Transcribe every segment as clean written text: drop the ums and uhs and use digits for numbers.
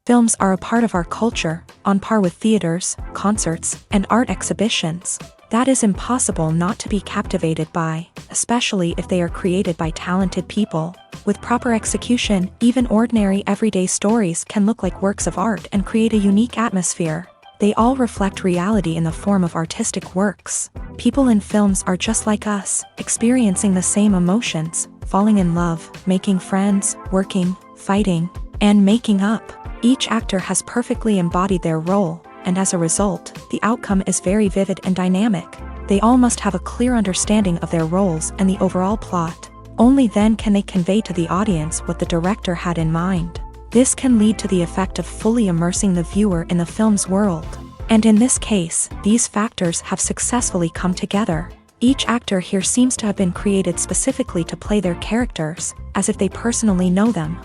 Films are a part of our culture, on par with theaters, concerts, and art exhibitions. That is impossible not to be captivated by, especially if they are created by talented people. With proper execution, even ordinary everyday stories can look like works of art and create a unique atmosphere. They all reflect reality in the form of artistic works. People in films are just like us, experiencing the same emotions, falling in love, making friends, working, fighting, and making up. Each actor has perfectly embodied their role, and as a result, the outcome is very vivid and dynamic. They all must have a clear understanding of their roles and the overall plot. Only then can they convey to the audience what the director had in mind. This can lead to the effect of fully immersing the viewer in the film's world. And in this case, these factors have successfully come together. Each actor here seems to have been created specifically to play their characters, as if they personally know them.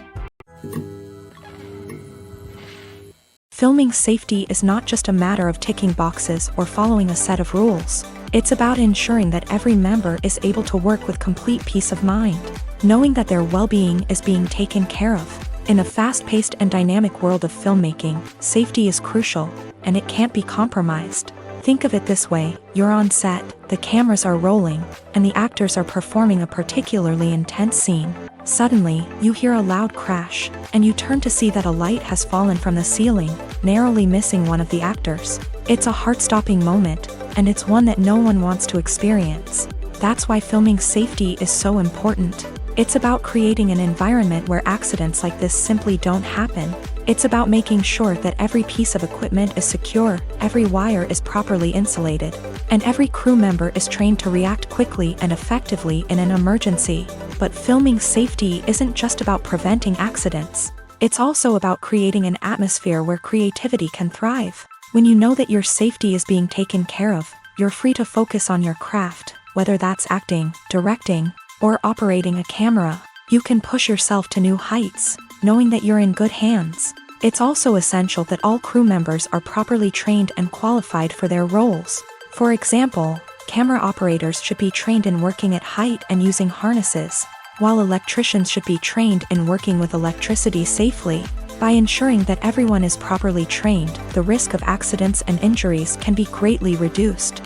Filming safety is not just a matter of ticking boxes or following a set of rules. It's about ensuring that every member is able to work with complete peace of mind, knowing that their well-being is being taken care of. In a fast-paced and dynamic world of filmmaking, safety is crucial, and it can't be compromised. Think of it this way: you're on set, the cameras are rolling, and the actors are performing a particularly intense scene. Suddenly, you hear a loud crash, and you turn to see that a light has fallen from the ceiling, narrowly missing one of the actors. It's a heart-stopping moment, and it's one that no one wants to experience. That's why filming safety is so important. It's about creating an environment where accidents like this simply don't happen. It's about making sure that every piece of equipment is secure, every wire is properly insulated, and every crew member is trained to react quickly and effectively in an emergency. But filming safety isn't just about preventing accidents. It's also about creating an atmosphere where creativity can thrive. When you know that your safety is being taken care of, you're free to focus on your craft, whether that's acting, directing, or operating a camera. You can push yourself to new heights, knowing that you're in good hands. It's also essential that all crew members are properly trained and qualified for their roles. For example, camera operators should be trained in working at height and using harnesses, while electricians should be trained in working with electricity safely. By ensuring that everyone is properly trained, the risk of accidents and injuries can be greatly reduced.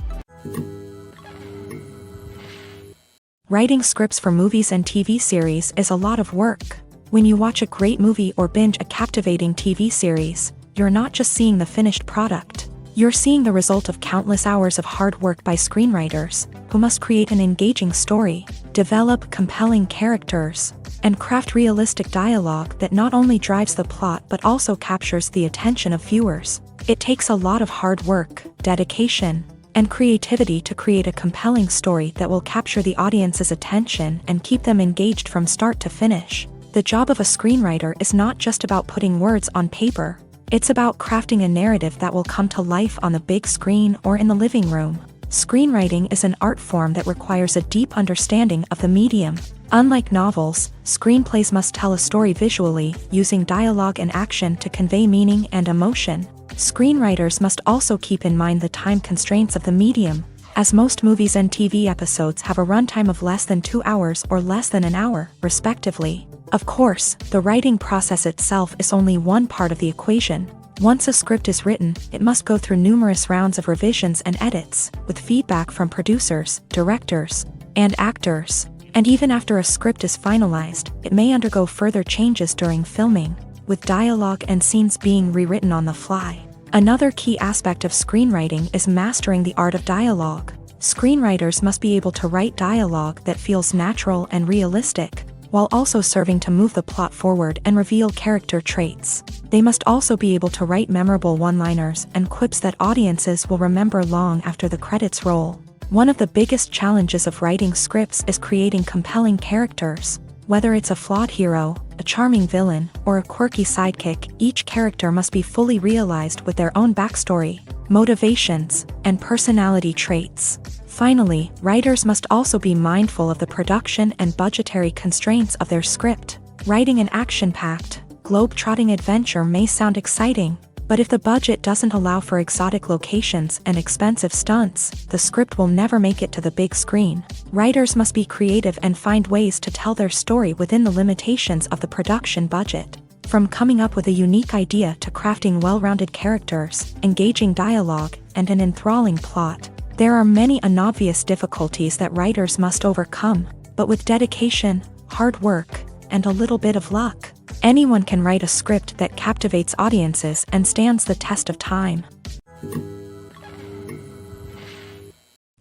Writing scripts for movies and TV series is a lot of work. When you watch a great movie or binge a captivating TV series, you're not just seeing the finished product. You're seeing the result of countless hours of hard work by screenwriters, who must create an engaging story, develop compelling characters, and craft realistic dialogue that not only drives the plot but also captures the attention of viewers. It takes a lot of hard work, dedication, and creativity to create a compelling story that will capture the audience's attention and keep them engaged from start to finish. The job of a screenwriter is not just about putting words on paper. It's about crafting a narrative that will come to life on the big screen or in the living room. Screenwriting is an art form that requires a deep understanding of the medium. Unlike novels, screenplays must tell a story visually, using dialogue and action to convey meaning and emotion. Screenwriters must also keep in mind the time constraints of the medium, as most movies and TV episodes have a runtime of less than 2 hours or less than an hour, respectively. Of course, the writing process itself is only one part of the equation. Once a script is written, it must go through numerous rounds of revisions and edits, with feedback from producers, directors, and actors. And even after a script is finalized, it may undergo further changes during filming. with dialogue and scenes being rewritten on the fly. Another key aspect of screenwriting is mastering the art of dialogue. Screenwriters must be able to write dialogue that feels natural and realistic, while also serving to move the plot forward and reveal character traits. They must also be able to write memorable one-liners and quips that audiences will remember long after the credits roll. One of the biggest challenges of writing scripts is creating compelling characters. Whether it's a flawed hero, a charming villain, or a quirky sidekick, each character must be fully realized with their own backstory, motivations, and personality traits. Finally, writers must also be mindful of the production and budgetary constraints of their script. Writing an action-packed, globe-trotting adventure may sound exciting, but if the budget doesn't allow for exotic locations and expensive stunts, the script will never make it to the big screen. Writers must be creative and find ways to tell their story within the limitations of the production budget. From coming up with a unique idea to crafting well-rounded characters, engaging dialogue, and an enthralling plot, there are many unobvious difficulties that writers must overcome, but with dedication, hard work, and a little bit of luck, anyone can write a script that captivates audiences and stands the test of time.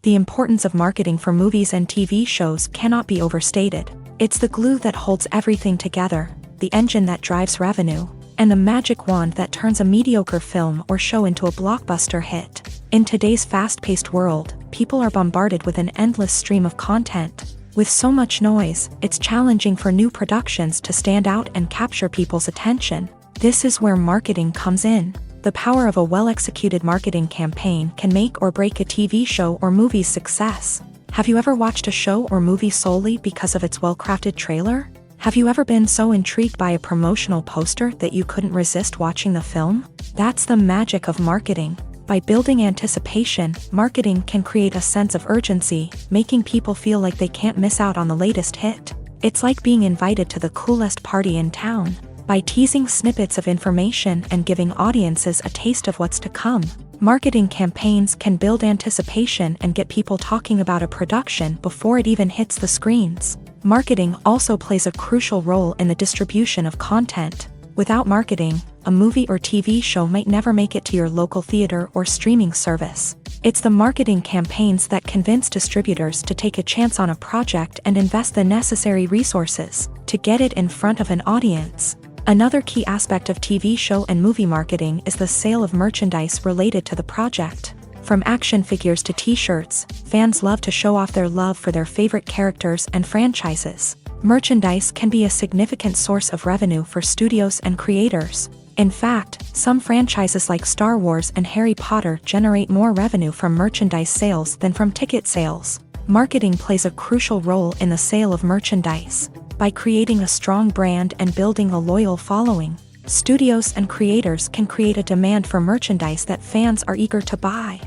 The importance of marketing for movies and TV shows cannot be overstated. It's the glue that holds everything together, the engine that drives revenue, and the magic wand that turns a mediocre film or show into a blockbuster hit. In today's fast-paced world, people are bombarded with an endless stream of content. With so much noise, it's challenging for new productions to stand out and capture people's attention. This is where marketing comes in. The power of a well-executed marketing campaign can make or break a TV show or movie's success. Have you ever watched a show or movie solely because of its well-crafted trailer? Have you ever been so intrigued by a promotional poster that you couldn't resist watching the film? That's the magic of marketing. By building anticipation, marketing can create a sense of urgency, making people feel like they can't miss out on the latest hit. It's like being invited to the coolest party in town. By teasing snippets of information and giving audiences a taste of what's to come, marketing campaigns can build anticipation and get people talking about a production before it even hits the screens. Marketing also plays a crucial role in the distribution of content. Without marketing, a movie or TV show might never make it to your local theater or streaming service. It's the marketing campaigns that convince distributors to take a chance on a project and invest the necessary resources to get it in front of an audience. Another key aspect of TV show and movie marketing is the sale of merchandise related to the project. From action figures to t-shirts, fans love to show off their love for their favorite characters and franchises. Merchandise can be a significant source of revenue for studios and creators. In fact, some franchises like Star Wars and Harry Potter generate more revenue from merchandise sales than from ticket sales. Marketing plays a crucial role in the sale of merchandise. By creating a strong brand and building a loyal following, studios and creators can create a demand for merchandise that fans are eager to buy.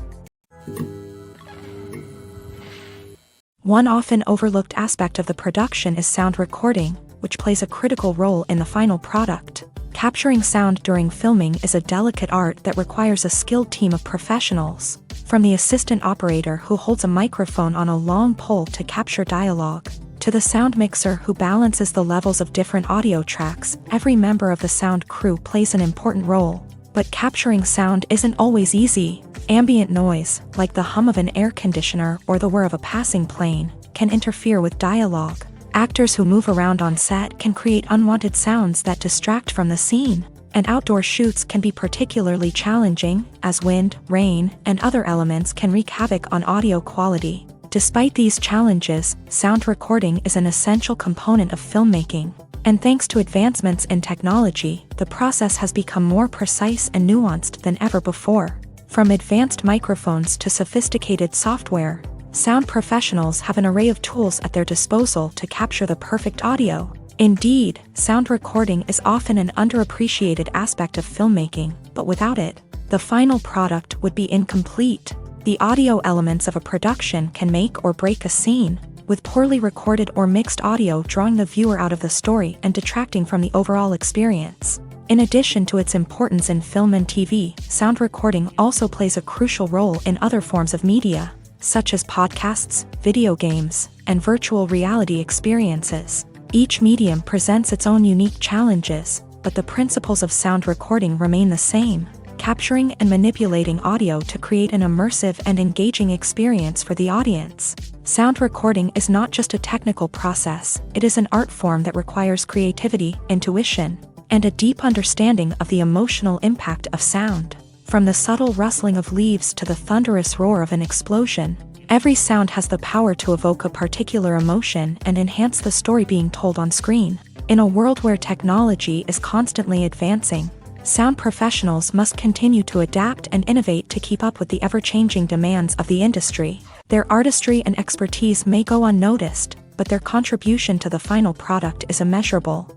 One often overlooked aspect of the production is sound recording, which plays a critical role in the final product. Capturing sound during filming is a delicate art that requires a skilled team of professionals. From the assistant operator who holds a microphone on a long pole to capture dialogue, to the sound mixer who balances the levels of different audio tracks, every member of the sound crew plays an important role. But capturing sound isn't always easy. Ambient noise, like the hum of an air conditioner or the whir of a passing plane, can interfere with dialogue. Actors who move around on set can create unwanted sounds that distract from the scene. And outdoor shoots can be particularly challenging, as wind, rain, and other elements can wreak havoc on audio quality. Despite these challenges, sound recording is an essential component of filmmaking. And thanks to advancements in technology, the process has become more precise and nuanced than ever before. From advanced microphones to sophisticated software, sound professionals have an array of tools at their disposal to capture the perfect audio. Indeed, sound recording is often an underappreciated aspect of filmmaking, but without it, the final product would be incomplete. The audio elements of a production can make or break a scene, with poorly recorded or mixed audio drawing the viewer out of the story and detracting from the overall experience. In addition to its importance in film and TV, sound recording also plays a crucial role in other forms of media, such as podcasts, video games, and virtual reality experiences. Each medium presents its own unique challenges, but the principles of sound recording remain the same, capturing and manipulating audio to create an immersive and engaging experience for the audience. Sound recording is not just a technical process, it is an art form that requires creativity, intuition, and a deep understanding of the emotional impact of sound. From the subtle rustling of leaves to the thunderous roar of an explosion, every sound has the power to evoke a particular emotion and enhance the story being told on screen. In a world where technology is constantly advancing, sound professionals must continue to adapt and innovate to keep up with the ever-changing demands of the industry. Their artistry and expertise may go unnoticed, but their contribution to the final product is immeasurable.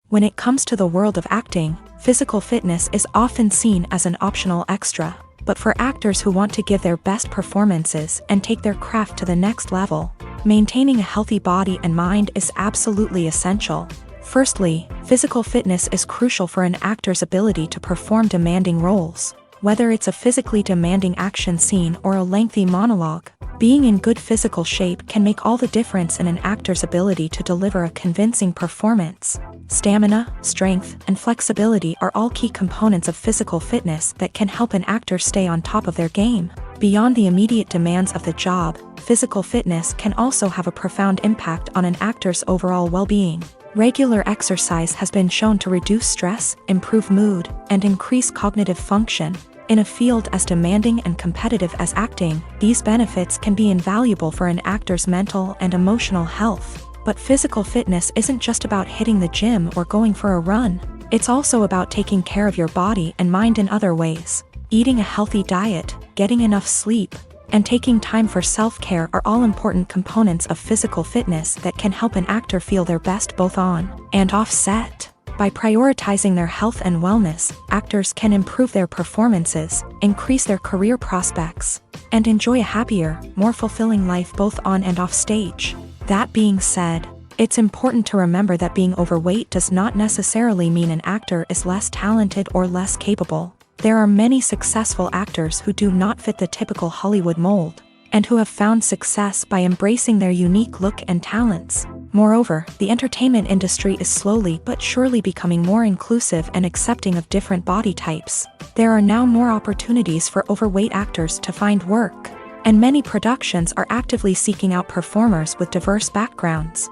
When it comes to the world of acting, physical fitness is often seen as an optional extra. But for actors who want to give their best performances and take their craft to the next level, maintaining a healthy body and mind is absolutely essential. Firstly, physical fitness is crucial for an actor's ability to perform demanding roles. Whether it's a physically demanding action scene or a lengthy monologue, being in good physical shape can make all the difference in an actor's ability to deliver a convincing performance. Stamina, strength, and flexibility are all key components of physical fitness that can help an actor stay on top of their game. Beyond the immediate demands of the job, physical fitness can also have a profound impact on an actor's overall well-being. Regular exercise has been shown to reduce stress, improve mood, and increase cognitive function. In a field as demanding and competitive as acting, these benefits can be invaluable for an actor's mental and emotional health. But physical fitness isn't just about hitting the gym or going for a run. It's also about taking care of your body and mind in other ways. Eating a healthy diet, getting enough sleep, and taking time for self-care are all important components of physical fitness that can help an actor feel their best both on and off set. By prioritizing their health and wellness, actors can improve their performances, increase their career prospects, and enjoy a happier, more fulfilling life both on and off stage. That being said, it's important to remember that being overweight does not necessarily mean an actor is less talented or less capable. There are many successful actors who do not fit the typical Hollywood mold, and who have found success by embracing their unique look and talents. Moreover, the entertainment industry is slowly but surely becoming more inclusive and accepting of different body types. There are now more opportunities for overweight actors to find work, and many productions are actively seeking out performers with diverse backgrounds.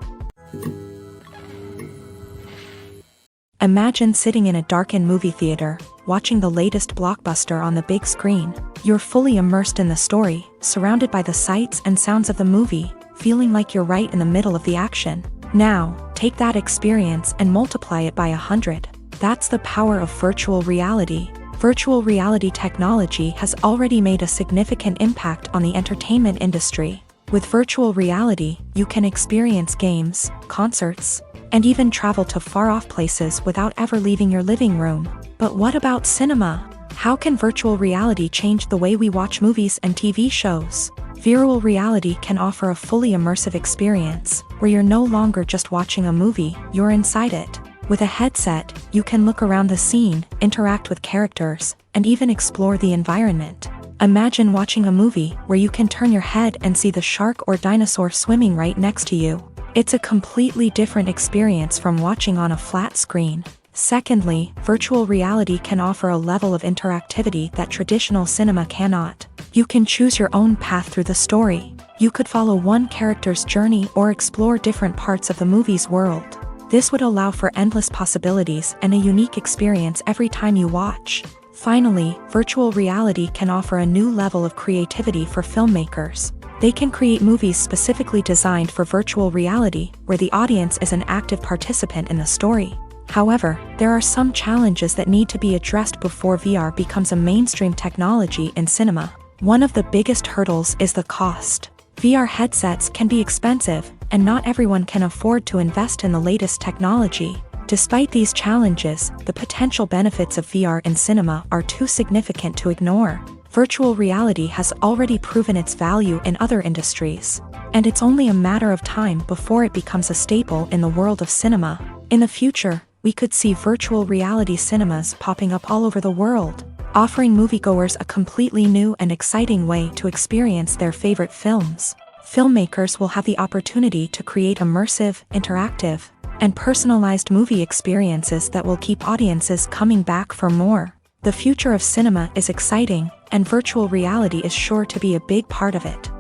Imagine sitting in a darkened movie theater, watching the latest blockbuster on the big screen. You're fully immersed in the story, surrounded by the sights and sounds of the movie, feeling like you're right in the middle of the action. Now, take that experience and multiply it by 100. That's the power of virtual reality. Virtual reality technology has already made a significant impact on the entertainment industry. With virtual reality, you can experience games, concerts, and even travel to far-off places without ever leaving your living room. But what about cinema? How can virtual reality change the way we watch movies and TV shows? Virtual reality can offer a fully immersive experience, where you're no longer just watching a movie, you're inside it. With a headset, you can look around the scene, interact with characters, and even explore the environment. Imagine watching a movie where you can turn your head and see the shark or dinosaur swimming right next to you. It's a completely different experience from watching on a flat screen. Secondly, virtual reality can offer a level of interactivity that traditional cinema cannot. You can choose your own path through the story. You could follow one character's journey or explore different parts of the movie's world. This would allow for endless possibilities and a unique experience every time you watch. Finally, virtual reality can offer a new level of creativity for filmmakers. They can create movies specifically designed for virtual reality, where the audience is an active participant in the story. However, there are some challenges that need to be addressed before VR becomes a mainstream technology in cinema. One of the biggest hurdles is the cost. VR headsets can be expensive, and not everyone can afford to invest in the latest technology. Despite these challenges, the potential benefits of VR in cinema are too significant to ignore. Virtual reality has already proven its value in other industries, and it's only a matter of time before it becomes a staple in the world of cinema. In the future, we could see virtual reality cinemas popping up all over the world, offering moviegoers a completely new and exciting way to experience their favorite films. Filmmakers will have the opportunity to create immersive, interactive, and personalized movie experiences that will keep audiences coming back for more. The future of cinema is exciting, and virtual reality is sure to be a big part of it.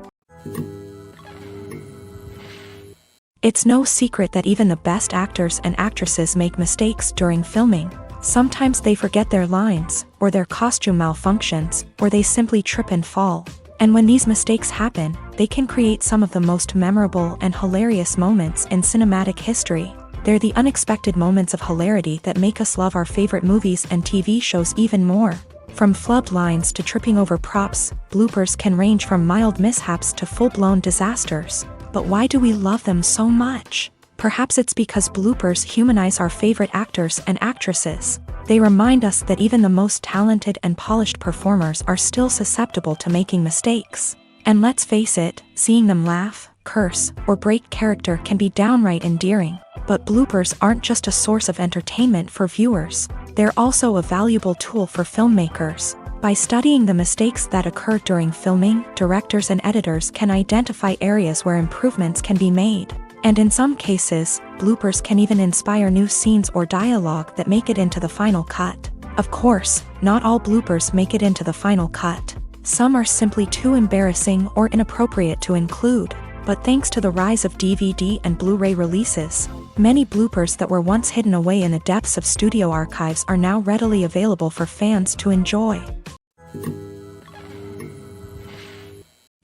It's no secret that even the best actors and actresses make mistakes during filming. Sometimes they forget their lines, or their costume malfunctions, or they simply trip and fall. And when these mistakes happen, they can create some of the most memorable and hilarious moments in cinematic history. They're the unexpected moments of hilarity that make us love our favorite movies and TV shows even more. From flubbed lines to tripping over props, bloopers can range from mild mishaps to full-blown disasters. But why do we love them so much? Perhaps it's because bloopers humanize our favorite actors and actresses. They remind us that even the most talented and polished performers are still susceptible to making mistakes. And let's face it, seeing them laugh, curse, or break character can be downright endearing. But bloopers aren't just a source of entertainment for viewers. They're also a valuable tool for filmmakers. By studying the mistakes that occur during filming, directors and editors can identify areas where improvements can be made. And in some cases, bloopers can even inspire new scenes or dialogue that make it into the final cut. Of course, not all bloopers make it into the final cut. Some are simply too embarrassing or inappropriate to include. But thanks to the rise of DVD and Blu-ray releases, many bloopers that were once hidden away in the depths of studio archives are now readily available for fans to enjoy.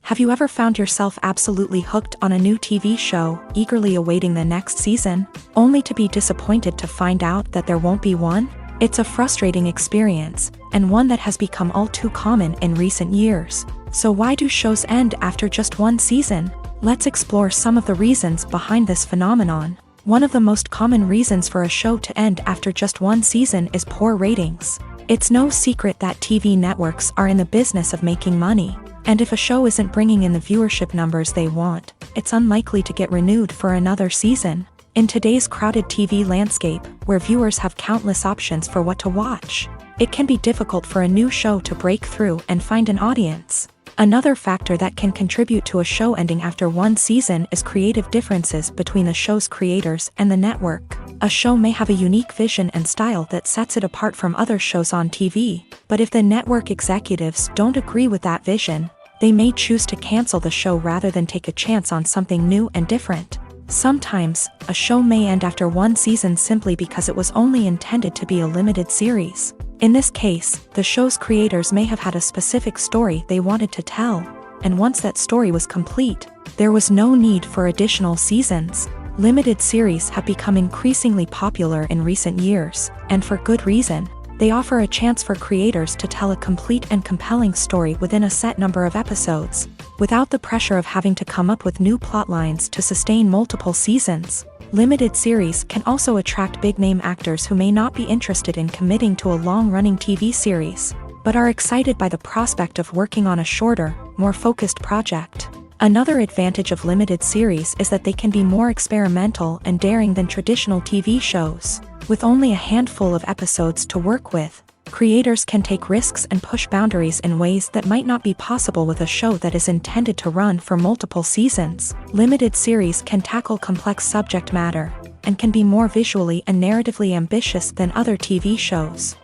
Have you ever found yourself absolutely hooked on a new TV show, eagerly awaiting the next season, only to be disappointed to find out that there won't be one? It's a frustrating experience, and one that has become all too common in recent years. So why do shows end after just one season? Let's explore some of the reasons behind this phenomenon. One of the most common reasons for a show to end after just one season is poor ratings. It's no secret that TV networks are in the business of making money. And if a show isn't bringing in the viewership numbers they want, it's unlikely to get renewed for another season. In today's crowded TV landscape, where viewers have countless options for what to watch, it can be difficult for a new show to break through and find an audience. Another factor that can contribute to a show ending after one season is creative differences between the show's creators and the network. A show may have a unique vision and style that sets it apart from other shows on TV, but if the network executives don't agree with that vision, they may choose to cancel the show rather than take a chance on something new and different. Sometimes, a show may end after one season simply because it was only intended to be a limited series. In this case, the show's creators may have had a specific story they wanted to tell, and once that story was complete, there was no need for additional seasons. Limited series have become increasingly popular in recent years, and for good reason. They offer a chance for creators to tell a complete and compelling story within a set number of episodes, without the pressure of having to come up with new plotlines to sustain multiple seasons. Limited series can also attract big-name actors who may not be interested in committing to a long-running TV series, but are excited by the prospect of working on a shorter, more focused project. Another advantage of limited series is that they can be more experimental and daring than traditional TV shows. With only a handful of episodes to work with, creators can take risks and push boundaries in ways that might not be possible with a show that is intended to run for multiple seasons. Limited series can tackle complex subject matter, and can be more visually and narratively ambitious than other TV shows.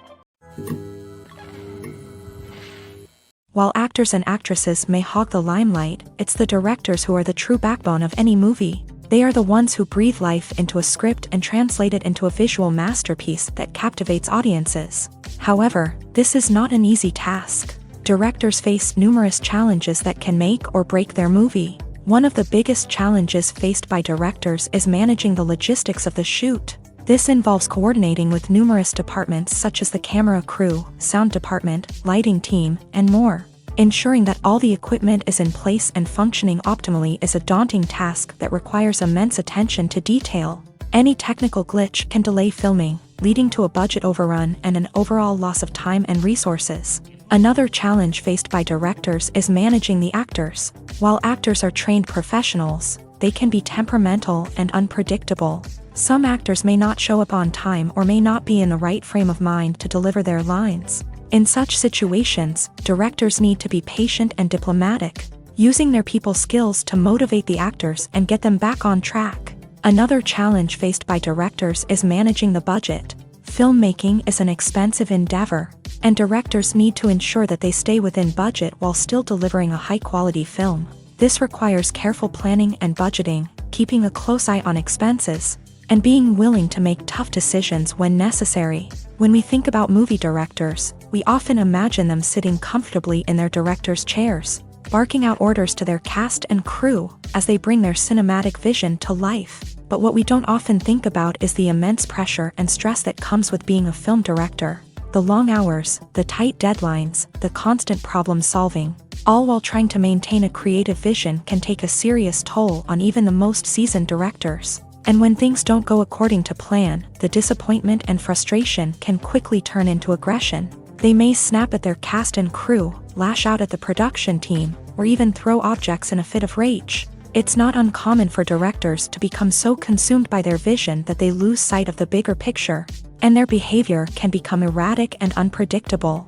While actors and actresses may hog the limelight, it's the directors who are the true backbone of any movie. They are the ones who breathe life into a script and translate it into a visual masterpiece that captivates audiences. However, this is not an easy task. Directors face numerous challenges that can make or break their movie. One of the biggest challenges faced by directors is managing the logistics of the shoot. This involves coordinating with numerous departments such as the camera crew, sound department, lighting team, and more. Ensuring that all the equipment is in place and functioning optimally is a daunting task that requires immense attention to detail. Any technical glitch can delay filming, leading to a budget overrun and an overall loss of time and resources. Another challenge faced by directors is managing the actors. While actors are trained professionals, they can be temperamental and unpredictable. Some actors may not show up on time or may not be in the right frame of mind to deliver their lines. In such situations, directors need to be patient and diplomatic, using their people skills to motivate the actors and get them back on track. Another challenge faced by directors is managing the budget. Filmmaking is an expensive endeavor, and directors need to ensure that they stay within budget while still delivering a high-quality film. This requires careful planning and budgeting, keeping a close eye on expenses, and being willing to make tough decisions when necessary. When we think about movie directors, we often imagine them sitting comfortably in their director's chairs, barking out orders to their cast and crew as they bring their cinematic vision to life. But what we don't often think about is the immense pressure and stress that comes with being a film director. The long hours, the tight deadlines, the constant problem solving, all while trying to maintain a creative vision can take a serious toll on even the most seasoned directors. And when things don't go according to plan, the disappointment and frustration can quickly turn into aggression. They may snap at their cast and crew, lash out at the production team, or even throw objects in a fit of rage. It's not uncommon for directors to become so consumed by their vision that they lose sight of the bigger picture, and their behavior can become erratic and unpredictable.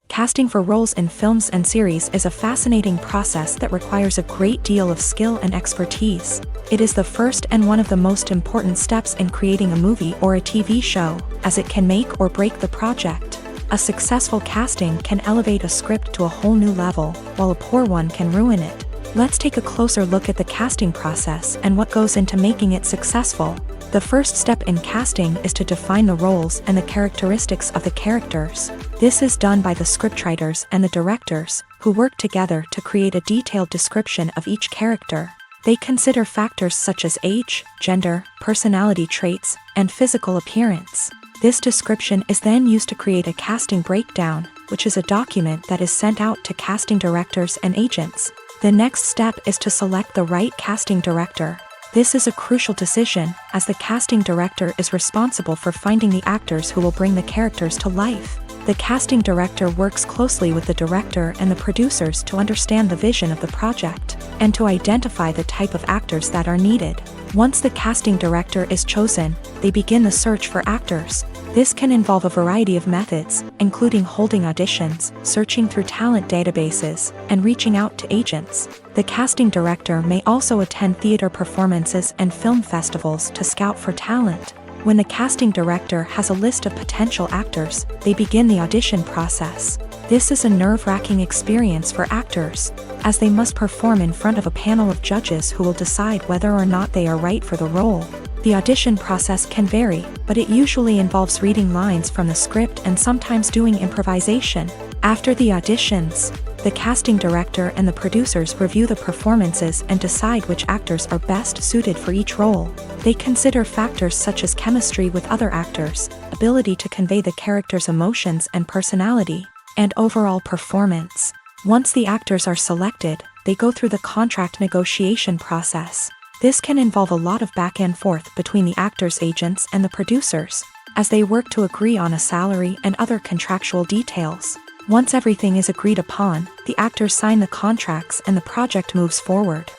Casting for roles in films and series is a fascinating process that requires a great deal of skill and expertise. It is the first and one of the most important steps in creating a movie or a TV show, as it can make or break the project. A successful casting can elevate a script to a whole new level, while a poor one can ruin it. Let's take a closer look at the casting process and what goes into making it successful. The first step in casting is to define the roles and the characteristics of the characters. This is done by the scriptwriters and the directors, who work together to create a detailed description of each character. They consider factors such as age, gender, personality traits, and physical appearance. This description is then used to create a casting breakdown, which is a document that is sent out to casting directors and agents. The next step is to select the right casting director. This is a crucial decision, as the casting director is responsible for finding the actors who will bring the characters to life. The casting director works closely with the director and the producers to understand the vision of the project, and to identify the type of actors that are needed. Once the casting director is chosen, they begin the search for actors. This can involve a variety of methods, including holding auditions, searching through talent databases, and reaching out to agents. The casting director may also attend theater performances and film festivals to scout for talent. When the casting director has a list of potential actors, they begin the audition process. This is a nerve-wracking experience for actors, as they must perform in front of a panel of judges who will decide whether or not they are right for the role. The audition process can vary, but it usually involves reading lines from the script and sometimes doing improvisation. After the auditions, the casting director and the producers review the performances and decide which actors are best suited for each role. They consider factors such as chemistry with other actors, ability to convey the character's emotions and personality, and overall performance. Once the actors are selected, they go through the contract negotiation process. This can involve a lot of back and forth between the actors' agents and the producers, as they work to agree on a salary and other contractual details. Once everything is agreed upon, the actors sign the contracts and the project moves forward.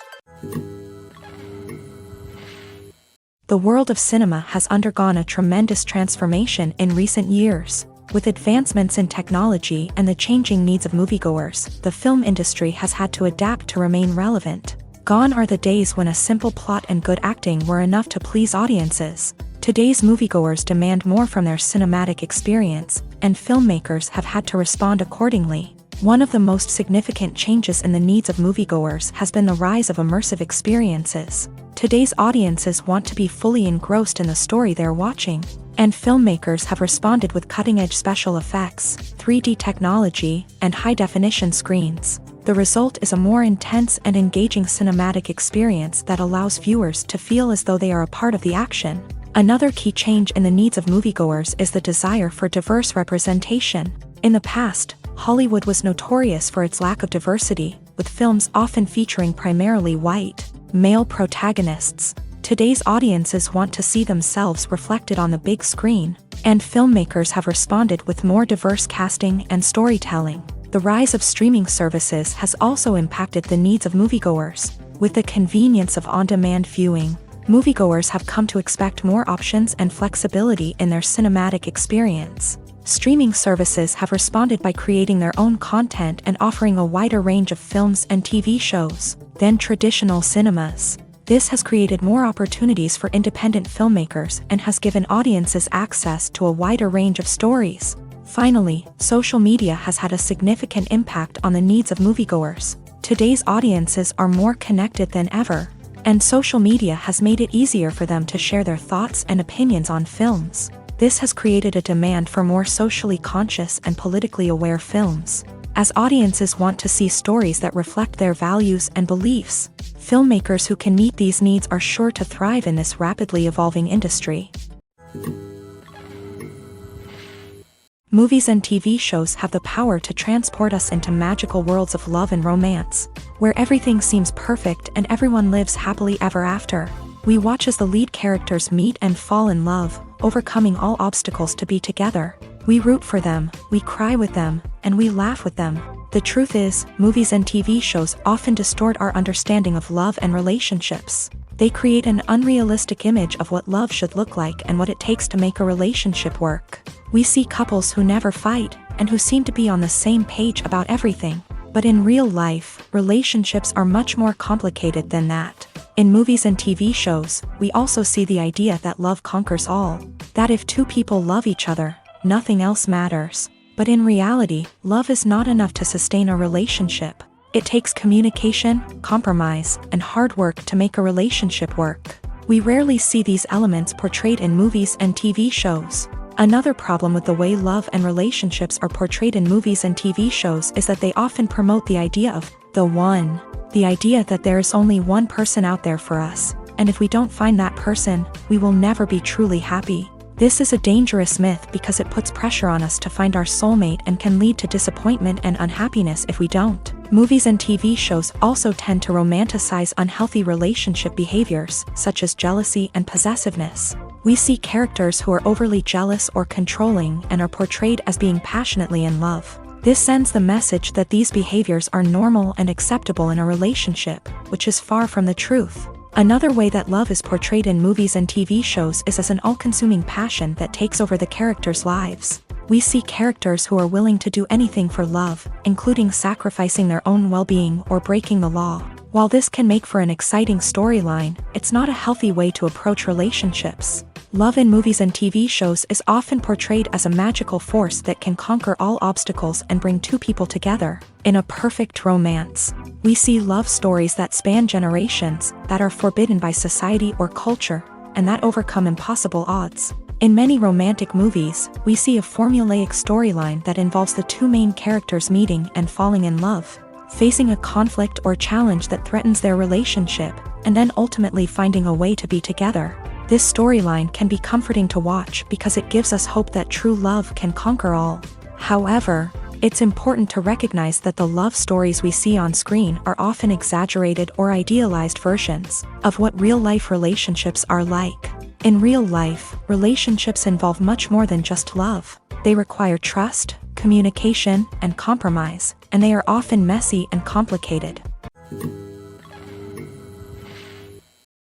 The world of cinema has undergone a tremendous transformation in recent years. With advancements in technology and the changing needs of moviegoers, the film industry has had to adapt to remain relevant. Gone are the days when a simple plot and good acting were enough to please audiences. Today's moviegoers demand more from their cinematic experience, and filmmakers have had to respond accordingly. One of the most significant changes in the needs of moviegoers has been the rise of immersive experiences. Today's audiences want to be fully engrossed in the story they're watching, and filmmakers have responded with cutting-edge special effects, 3D technology, and high-definition screens. The result is a more intense and engaging cinematic experience that allows viewers to feel as though they are a part of the action. Another key change in the needs of moviegoers is the desire for diverse representation. In the past, Hollywood was notorious for its lack of diversity, with films often featuring primarily white, male protagonists. Today's audiences want to see themselves reflected on the big screen, and filmmakers have responded with more diverse casting and storytelling. The rise of streaming services has also impacted the needs of moviegoers. With the convenience of on-demand viewing, moviegoers have come to expect more options and flexibility in their cinematic experience. Streaming services have responded by creating their own content and offering a wider range of films and TV shows than traditional cinemas. This has created more opportunities for independent filmmakers and has given audiences access to a wider range of stories. Finally, social media has had a significant impact on the needs of moviegoers. Today's audiences are more connected than ever, and social media has made it easier for them to share their thoughts and opinions on films. This has created a demand for more socially conscious and politically aware films, as audiences want to see stories that reflect their values and beliefs. Filmmakers who can meet these needs are sure to thrive in this rapidly evolving industry. Movies and TV shows have the power to transport us into magical worlds of love and romance, where everything seems perfect and everyone lives happily ever after. We watch as the lead characters meet and fall in love, overcoming all obstacles to be together. We root for them, we cry with them, and we laugh with them. The truth is, movies and TV shows often distort our understanding of love and relationships. They create an unrealistic image of what love should look like and what it takes to make a relationship work. We see couples who never fight, and who seem to be on the same page about everything. But in real life, relationships are much more complicated than that. In movies and TV shows, we also see the idea that love conquers all. That if two people love each other, nothing else matters. But in reality, love is not enough to sustain a relationship. It takes communication, compromise, and hard work to make a relationship work. We rarely see these elements portrayed in movies and TV shows. Another problem with the way love and relationships are portrayed in movies and TV shows is that they often promote the idea of the one. The idea that there is only one person out there for us, and if we don't find that person, we will never be truly happy. This is a dangerous myth because it puts pressure on us to find our soulmate and can lead to disappointment and unhappiness if we don't. Movies and TV shows also tend to romanticize unhealthy relationship behaviors, such as jealousy and possessiveness. We see characters who are overly jealous or controlling and are portrayed as being passionately in love. This sends the message that these behaviors are normal and acceptable in a relationship, which is far from the truth. Another way that love is portrayed in movies and TV shows is as an all-consuming passion that takes over the characters' lives. We see characters who are willing to do anything for love, including sacrificing their own well-being or breaking the law. While this can make for an exciting storyline, it's not a healthy way to approach relationships. Love in movies and TV shows is often portrayed as a magical force that can conquer all obstacles and bring two people together in a perfect romance. We see love stories that span generations, that are forbidden by society or culture, and that overcome impossible odds. In many romantic movies, we see a formulaic storyline that involves the two main characters meeting and falling in love, facing a conflict or challenge that threatens their relationship, and then ultimately finding a way to be together. This storyline can be comforting to watch because it gives us hope that true love can conquer all. However, it's important to recognize that the love stories we see on screen are often exaggerated or idealized versions of what real-life relationships are like. In real life, relationships involve much more than just love. They require trust, communication, and compromise, and they are often messy and complicated.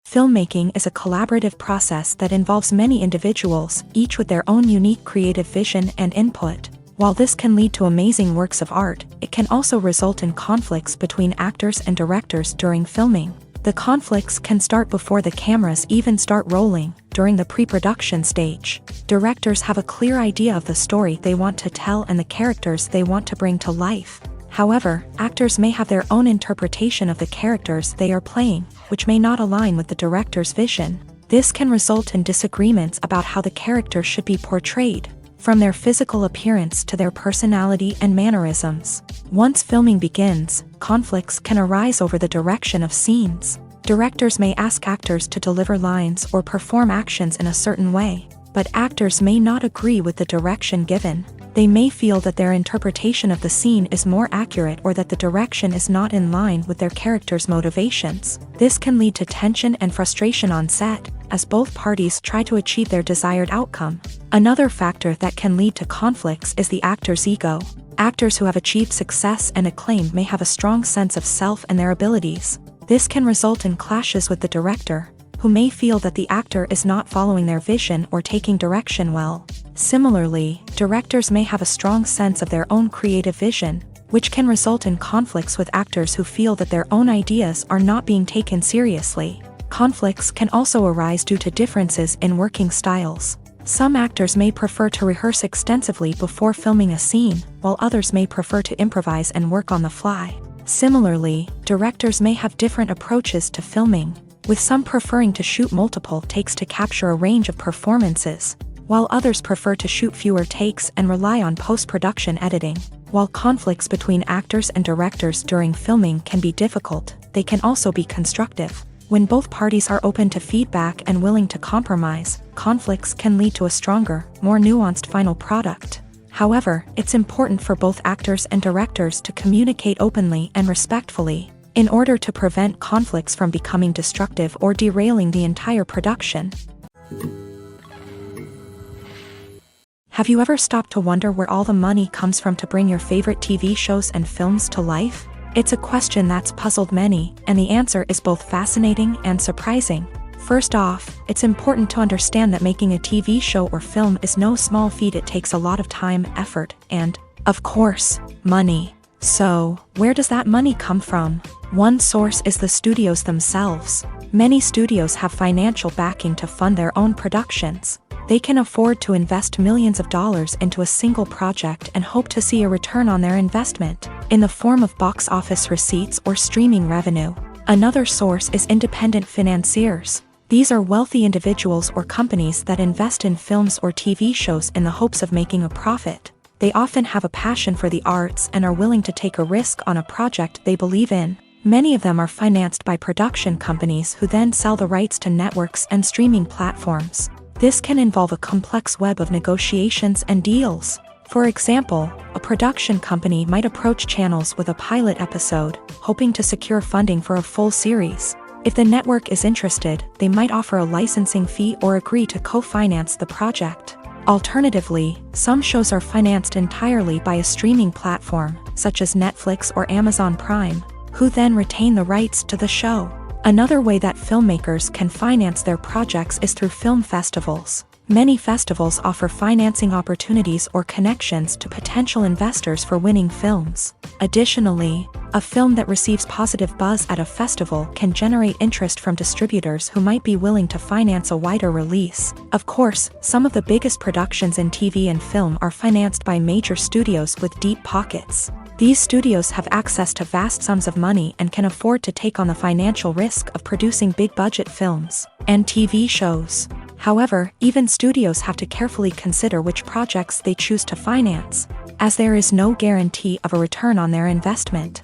Filmmaking is a collaborative process that involves many individuals, each with their own unique creative vision and input. While this can lead to amazing works of art, it can also result in conflicts between actors and directors during filming. The conflicts can start before the cameras even start rolling, during the pre-production stage. Directors have a clear idea of the story they want to tell and the characters they want to bring to life. However, actors may have their own interpretation of the characters they are playing, which may not align with the director's vision. This can result in disagreements about how the character should be portrayed, from their physical appearance to their personality and mannerisms. Once filming begins, conflicts can arise over the direction of scenes. Directors may ask actors to deliver lines or perform actions in a certain way, but actors may not agree with the direction given. They may feel that their interpretation of the scene is more accurate or that the direction is not in line with their character's motivations. This can lead to tension and frustration on set, as both parties try to achieve their desired outcome. Another factor that can lead to conflicts is the actor's ego. Actors who have achieved success and acclaim may have a strong sense of self and their abilities. This can result in clashes with the director, who may feel that the actor is not following their vision or taking direction well. Similarly, directors may have a strong sense of their own creative vision, which can result in conflicts with actors who feel that their own ideas are not being taken seriously. Conflicts can also arise due to differences in working styles. Some actors may prefer to rehearse extensively before filming a scene, while others may prefer to improvise and work on the fly. Similarly, directors may have different approaches to filming, with some preferring to shoot multiple takes to capture a range of performances, while others prefer to shoot fewer takes and rely on post-production editing. While conflicts between actors and directors during filming can be difficult, they can also be constructive. When both parties are open to feedback and willing to compromise, conflicts can lead to a stronger, more nuanced final product. However, it's important for both actors and directors to communicate openly and respectfully, in order to prevent conflicts from becoming destructive or derailing the entire production. Have you ever stopped to wonder where all the money comes from to bring your favorite TV shows and films to life? It's a question that's puzzled many, and the answer is both fascinating and surprising. First off, it's important to understand that making a TV show or film is no small feat. It takes a lot of time, effort, and, of course, money. So, where does that money come from? One source is the studios themselves. Many studios have financial backing to fund their own productions. They can afford to invest millions of dollars into a single project and hope to see a return on their investment, in the form of box office receipts or streaming revenue. Another source is independent financiers. These are wealthy individuals or companies that invest in films or TV shows in the hopes of making a profit. They often have a passion for the arts and are willing to take a risk on a project they believe in. Many of them are financed by production companies who then sell the rights to networks and streaming platforms. This can involve a complex web of negotiations and deals. For example, a production company might approach channels with a pilot episode, hoping to secure funding for a full series. If the network is interested, they might offer a licensing fee or agree to co-finance the project. Alternatively, some shows are financed entirely by a streaming platform, such as Netflix or Amazon Prime, who then retain the rights to the show. Another way that filmmakers can finance their projects is through film festivals. Many festivals offer financing opportunities or connections to potential investors for winning films. Additionally, a film that receives positive buzz at a festival can generate interest from distributors who might be willing to finance a wider release. Of course, some of the biggest productions in TV and film are financed by major studios with deep pockets. These studios have access to vast sums of money and can afford to take on the financial risk of producing big-budget films and TV shows. However, even studios have to carefully consider which projects they choose to finance, as there is no guarantee of a return on their investment.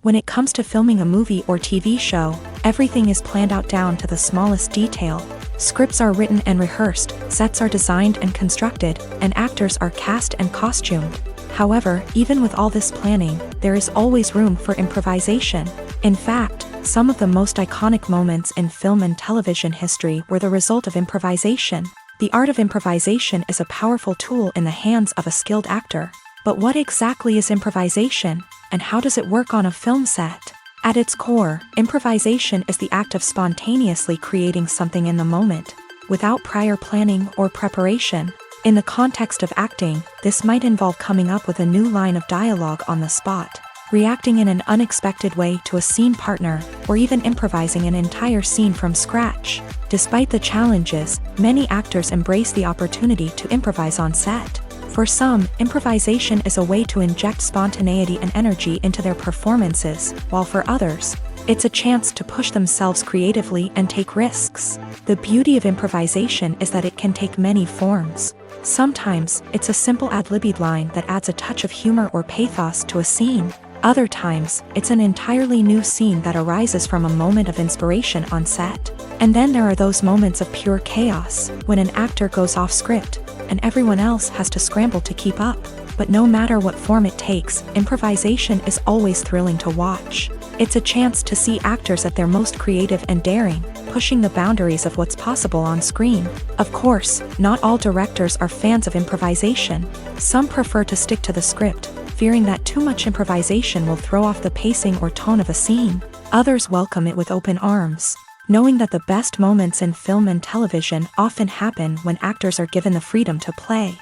When it comes to filming a movie or TV show, everything is planned out down to the smallest detail. Scripts are written and rehearsed, sets are designed and constructed, and actors are cast and costumed. However, even with all this planning, there is always room for improvisation. In fact, some of the most iconic moments in film and television history were the result of improvisation. The art of improvisation is a powerful tool in the hands of a skilled actor. But what exactly is improvisation, and how does it work on a film set? At its core, improvisation is the act of spontaneously creating something in the moment, without prior planning or preparation. In the context of acting, this might involve coming up with a new line of dialogue on the spot, reacting in an unexpected way to a scene partner, or even improvising an entire scene from scratch. Despite the challenges, many actors embrace the opportunity to improvise on set. For some, improvisation is a way to inject spontaneity and energy into their performances, while for others, it's a chance to push themselves creatively and take risks. The beauty of improvisation is that it can take many forms. Sometimes, it's a simple ad-libbed line that adds a touch of humor or pathos to a scene. Other times, it's an entirely new scene that arises from a moment of inspiration on set. And then there are those moments of pure chaos, when an actor goes off script, and everyone else has to scramble to keep up. But no matter what form it takes, improvisation is always thrilling to watch. It's a chance to see actors at their most creative and daring, pushing the boundaries of what's possible on screen. Of course, not all directors are fans of improvisation. Some prefer to stick to the script, fearing that too much improvisation will throw off the pacing or tone of a scene. Others welcome it with open arms. knowing that the best moments in film and television often happen when actors are given the freedom to play.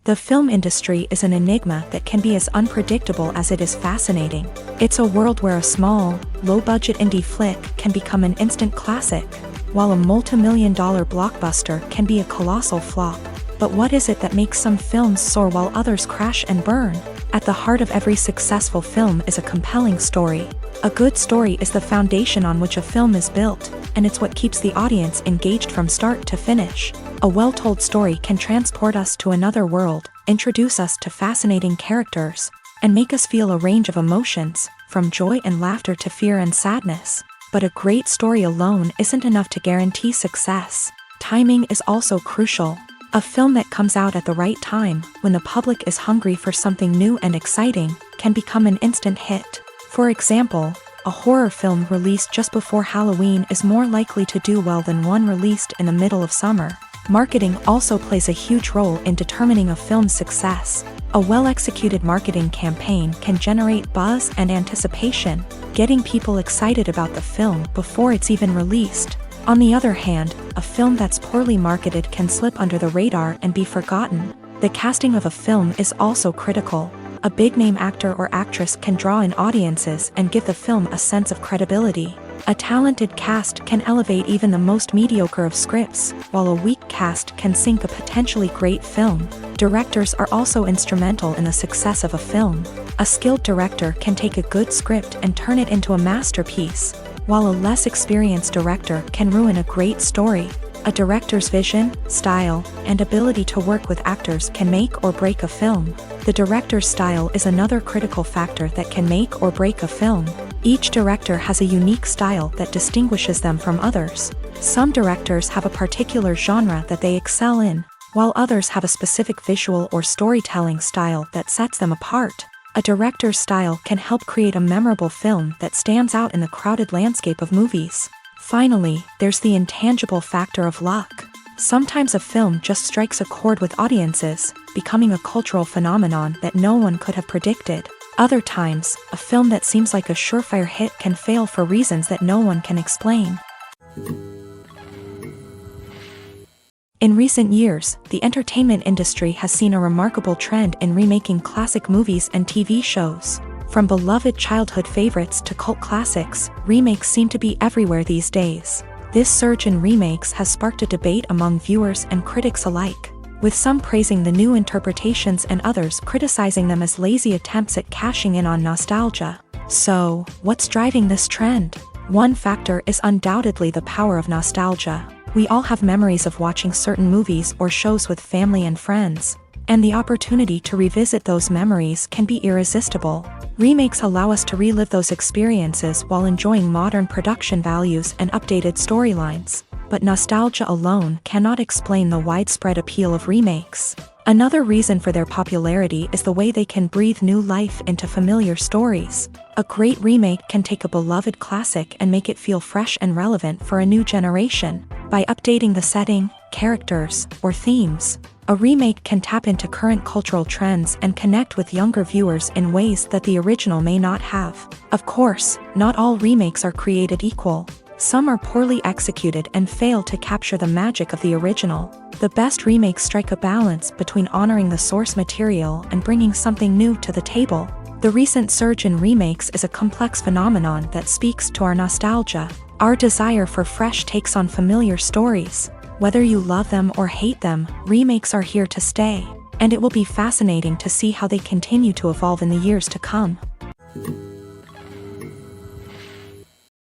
The film industry is an enigma that can be as unpredictable as it is fascinating. It's a world where a small, low-budget indie flick can become an instant classic, while a multi-million-dollar blockbuster can be a colossal flop. But what is it that makes some films soar while others crash and burn? At the heart of every successful film is a compelling story. A good story is the foundation on which a film is built, and it's what keeps the audience engaged from start to finish. A well-told story can transport us to another world, introduce us to fascinating characters, and make us feel a range of emotions, from joy and laughter to fear and sadness. But a great story alone isn't enough to guarantee success. Timing is also crucial. A film that comes out at the right time, when the public is hungry for something new and exciting, can become an instant hit. For example, a horror film released just before Halloween is more likely to do well than one released in the middle of summer. Marketing also plays a huge role in determining a film's success. A well-executed marketing campaign can generate buzz and anticipation, getting people excited about the film before it's even released. On the other hand, a film that's poorly marketed can slip under the radar and be forgotten. The casting of a film is also critical. A big-name actor or actress can draw in audiences and give the film a sense of credibility. A talented cast can elevate even the most mediocre of scripts, while a weak cast can sink a potentially great film. Directors are also instrumental in the success of a film. A skilled director can take a good script and turn it into a masterpiece, while a less experienced director can ruin a great story. A director's vision, style, and ability to work with actors can make or break a film. The director's style is another critical factor that can make or break a film. Each director has a unique style that distinguishes them from others. Some directors have a particular genre that they excel in, while others have a specific visual or storytelling style that sets them apart. A director's style can help create a memorable film that stands out in the crowded landscape of movies. Finally, there's the intangible factor of luck. Sometimes a film just strikes a chord with audiences, becoming a cultural phenomenon that no one could have predicted. Other times, a film that seems like a surefire hit can fail for reasons that no one can explain. In recent years, the entertainment industry has seen a remarkable trend in remaking classic movies and TV shows. From beloved childhood favorites to cult classics, remakes seem to be everywhere these days. This surge in remakes has sparked a debate among viewers and critics alike, with some praising the new interpretations and others criticizing them as lazy attempts at cashing in on nostalgia. So, what's driving this trend? One factor is undoubtedly the power of nostalgia. We all have memories of watching certain movies or shows with family and friends, and the opportunity to revisit those memories can be irresistible. Remakes allow us to relive those experiences while enjoying modern production values and updated storylines. But nostalgia alone cannot explain the widespread appeal of remakes. Another reason for their popularity is the way they can breathe new life into familiar stories. A great remake can take a beloved classic and make it feel fresh and relevant for a new generation. By updating the setting, characters, or themes, a remake can tap into current cultural trends and connect with younger viewers in ways that the original may not have. Of course, not all remakes are created equal. Some are poorly executed and fail to capture the magic of the original. The best remakes strike a balance between honoring the source material and bringing something new to the table. The recent surge in remakes is a complex phenomenon that speaks to our nostalgia, our desire for fresh takes on familiar stories. Whether you love them or hate them, remakes are here to stay, and it will be fascinating to see how they continue to evolve in the years to come.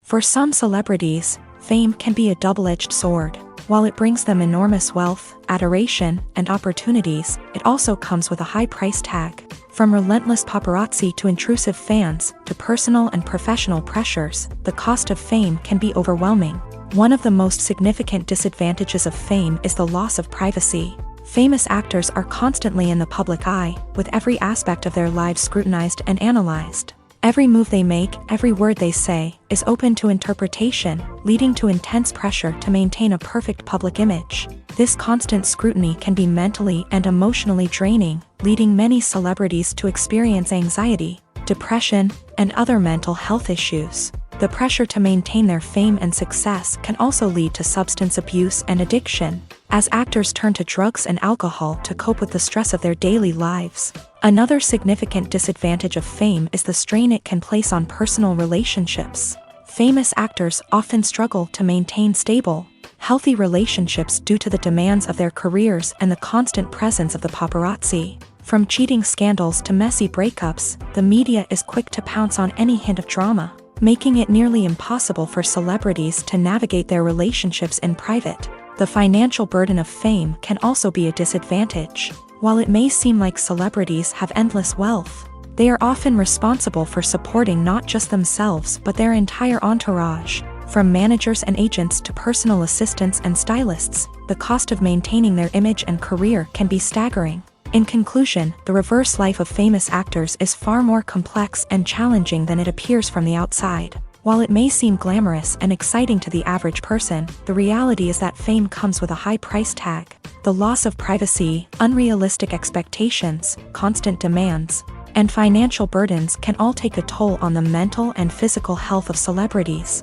For some celebrities, fame can be a double-edged sword. While it brings them enormous wealth, adoration, and opportunities, it also comes with a high price tag. From relentless paparazzi to intrusive fans, to personal and professional pressures, the cost of fame can be overwhelming. One of the most significant disadvantages of fame is the loss of privacy. Famous actors are constantly in the public eye, with every aspect of their lives scrutinized and analyzed. Every move they make, every word they say, is open to interpretation, leading to intense pressure to maintain a perfect public image. This constant scrutiny can be mentally and emotionally draining, leading many celebrities to experience anxiety, depression, and other mental health issues. The pressure to maintain their fame and success can also lead to substance abuse and addiction, as actors turn to drugs and alcohol to cope with the stress of their daily lives. Another significant disadvantage of fame is the strain it can place on personal relationships. Famous actors often struggle to maintain stable, healthy relationships due to the demands of their careers and the constant presence of the paparazzi. From cheating scandals to messy breakups, the media is quick to pounce on any hint of drama, making it nearly impossible for celebrities to navigate their relationships in private. The financial burden of fame can also be a disadvantage. While it may seem like celebrities have endless wealth, they are often responsible for supporting not just themselves but their entire entourage. From managers and agents to personal assistants and stylists, the cost of maintaining their image and career can be staggering. In conclusion, the reverse life of famous actors is far more complex and challenging than it appears from the outside. While it may seem glamorous and exciting to the average person, the reality is that fame comes with a high price tag. The loss of privacy, unrealistic expectations, constant demands, and financial burdens can all take a toll on the mental and physical health of celebrities.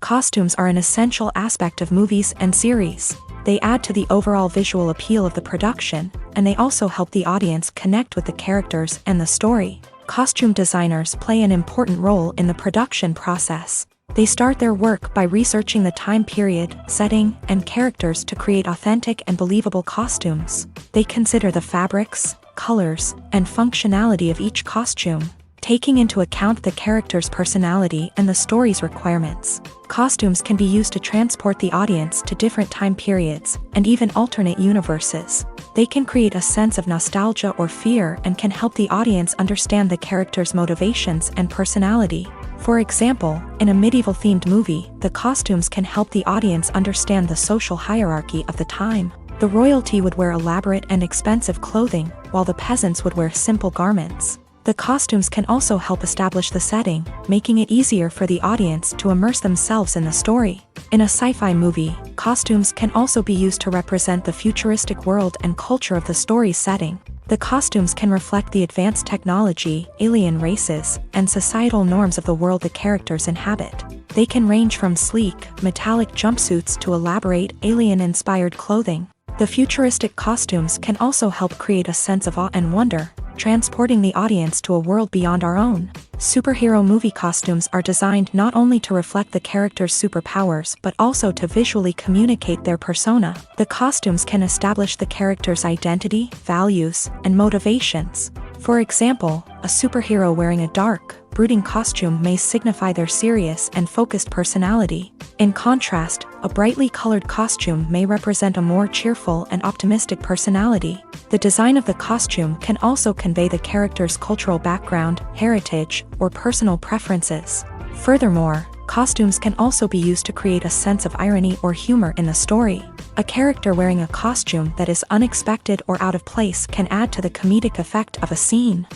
Costumes are an essential aspect of movies and series. They add to the overall visual appeal of the production, and they also help the audience connect with the characters and the story. Costume designers play an important role in the production process. They start their work by researching the time period, setting, and characters to create authentic and believable costumes. They consider the fabrics, colors, and functionality of each costume, taking into account the character's personality and the story's requirements. Costumes can be used to transport the audience to different time periods and even alternate universes. They can create a sense of nostalgia or fear and can help the audience understand the character's motivations and personality. For example, in a medieval-themed movie, the costumes can help the audience understand the social hierarchy of the time. The royalty would wear elaborate and expensive clothing, while the peasants would wear simple garments. The costumes can also help establish the setting, making it easier for the audience to immerse themselves in the story. In a sci-fi movie, costumes can also be used to represent the futuristic world and culture of the story's setting. The costumes can reflect the advanced technology, alien races, and societal norms of the world the characters inhabit. They can range from sleek, metallic jumpsuits to elaborate, alien-inspired clothing. The futuristic costumes can also help create a sense of awe and wonder, transporting the audience to a world beyond our own. Superhero movie costumes are designed not only to reflect the character's superpowers but also to visually communicate their persona. The costumes can establish the character's identity, values, and motivations. For example, a superhero wearing a dark, brooding costume may signify their serious and focused personality. In contrast, a brightly colored costume may represent a more cheerful and optimistic personality. The design of the costume can also convey the character's cultural background, heritage, or personal preferences. Furthermore, costumes can also be used to create a sense of irony or humor in the story. A character wearing a costume that is unexpected or out of place can add to the comedic effect of a scene.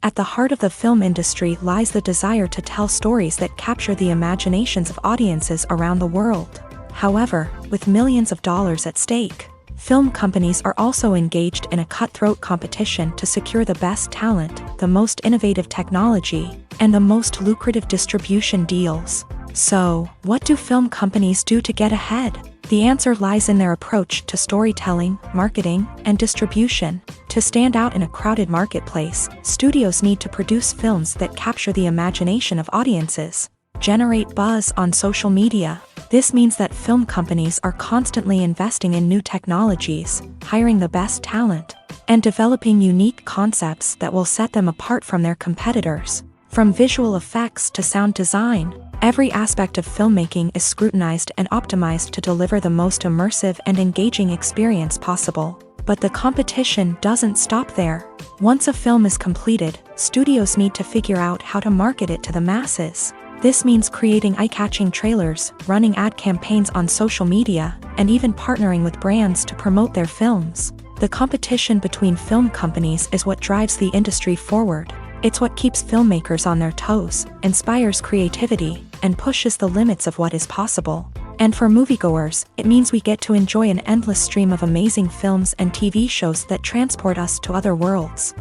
At the heart of the film industry lies the desire to tell stories that capture the imaginations of audiences around the world. However, with millions of dollars at stake, film companies are also engaged in a cutthroat competition to secure the best talent, the most innovative technology, and the most lucrative distribution deals. So, what do film companies do to get ahead? The answer lies in their approach to storytelling, marketing, and distribution. To stand out in a crowded marketplace, studios need to produce films that capture the imagination of audiences, generate buzz on social media. This means that film companies are constantly investing in new technologies, hiring the best talent, and developing unique concepts that will set them apart from their competitors. From visual effects to sound design, every aspect of filmmaking is scrutinized and optimized to deliver the most immersive and engaging experience possible. But the competition doesn't stop there. Once a film is completed, studios need to figure out how to market it to the masses. This means creating eye-catching trailers, running ad campaigns on social media, and even partnering with brands to promote their films. The competition between film companies is what drives the industry forward. It's what keeps filmmakers on their toes, inspires creativity, and pushes the limits of what is possible. And for moviegoers, it means we get to enjoy an endless stream of amazing films and TV shows that transport us to other worlds.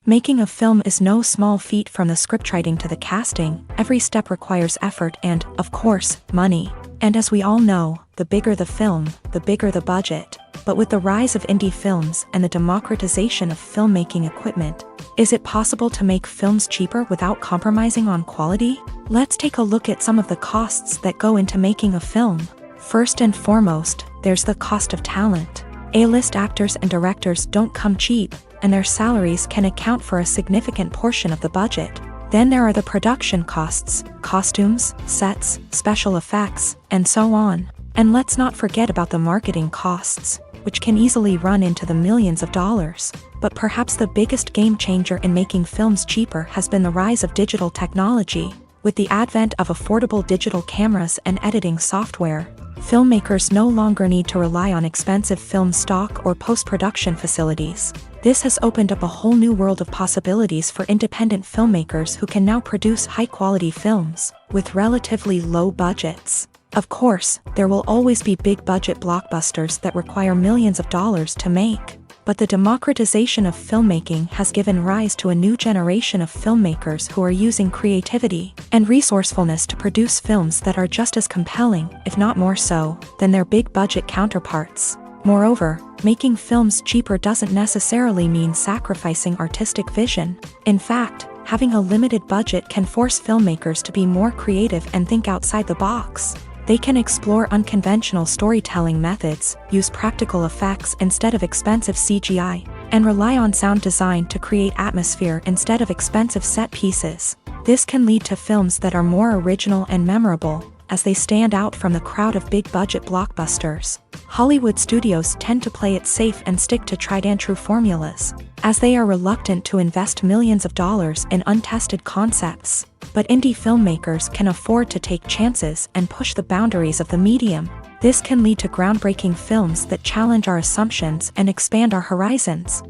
Making a film is no small feat. From the scriptwriting to the casting, every step requires effort and, of course, money. And as we all know, the bigger the film, the bigger the budget. But with the rise of indie films and the democratization of filmmaking equipment, is it possible to make films cheaper without compromising on quality? Let's take a look at some of the costs that go into making a film. First and foremost, there's the cost of talent. A-list actors and directors don't come cheap, and their salaries can account for a significant portion of the budget. Then there are the production costs, costumes, sets, special effects, and so on. And let's not forget about the marketing costs, which can easily run into the millions of dollars. But perhaps the biggest game changer in making films cheaper has been the rise of digital technology. With the advent of affordable digital cameras and editing software, filmmakers no longer need to rely on expensive film stock or post-production facilities. This has opened up a whole new world of possibilities for independent filmmakers who can now produce high-quality films with relatively low budgets. Of course, there will always be big-budget blockbusters that require millions of dollars to make. But the democratization of filmmaking has given rise to a new generation of filmmakers who are using creativity and resourcefulness to produce films that are just as compelling, if not more so, than their big-budget counterparts. Moreover, making films cheaper doesn't necessarily mean sacrificing artistic vision. In fact, having a limited budget can force filmmakers to be more creative and think outside the box. They can explore unconventional storytelling methods, use practical effects instead of expensive CGI, and rely on sound design to create atmosphere instead of expensive set pieces. This can lead to films that are more original and memorable, as they stand out from the crowd of big-budget blockbusters. Hollywood studios tend to play it safe and stick to tried-and-true formulas, as they are reluctant to invest millions of dollars in untested concepts. But indie filmmakers can afford to take chances and push the boundaries of the medium. This can lead to groundbreaking films that challenge our assumptions and expand our horizons.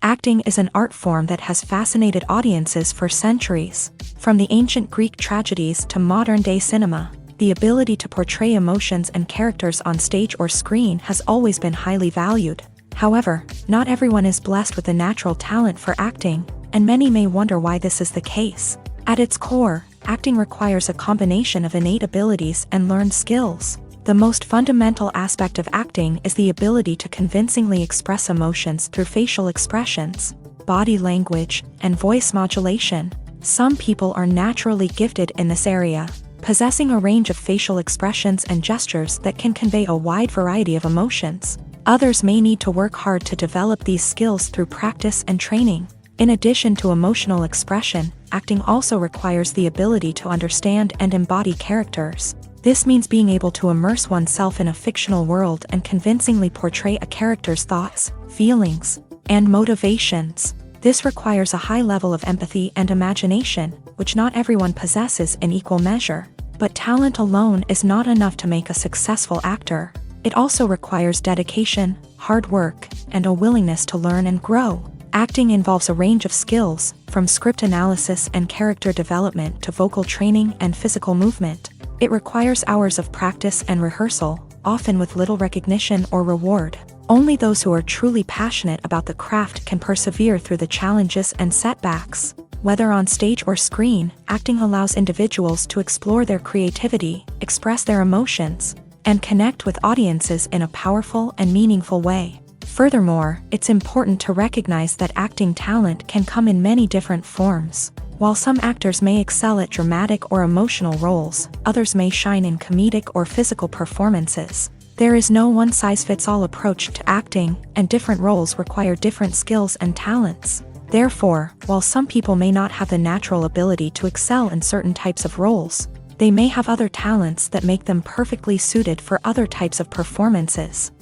Acting is an art form that has fascinated audiences for centuries. From the ancient Greek tragedies to modern-day cinema, the ability to portray emotions and characters on stage or screen has always been highly valued. However, not everyone is blessed with a natural talent for acting, and many may wonder why this is the case. At its core, acting requires a combination of innate abilities and learned skills. The most fundamental aspect of acting is the ability to convincingly express emotions through facial expressions, body language, and voice modulation. Some people are naturally gifted in this area, possessing a range of facial expressions and gestures that can convey a wide variety of emotions. Others may need to work hard to develop these skills through practice and training. In addition to emotional expression, acting also requires the ability to understand and embody characters. This means being able to immerse oneself in a fictional world and convincingly portray a character's thoughts, feelings, and motivations. This requires a high level of empathy and imagination, which not everyone possesses in equal measure. But talent alone is not enough to make a successful actor. It also requires dedication, hard work, and a willingness to learn and grow. Acting involves a range of skills, from script analysis and character development to vocal training and physical movement. It requires hours of practice and rehearsal, often with little recognition or reward. Only those who are truly passionate about the craft can persevere through the challenges and setbacks. Whether on stage or screen, acting allows individuals to explore their creativity, express their emotions, and connect with audiences in a powerful and meaningful way. Furthermore, it's important to recognize that acting talent can come in many different forms. While some actors may excel at dramatic or emotional roles, others may shine in comedic or physical performances. There is no one-size-fits-all approach to acting, and different roles require different skills and talents. Therefore, while some people may not have the natural ability to excel in certain types of roles, they may have other talents that make them perfectly suited for other types of performances.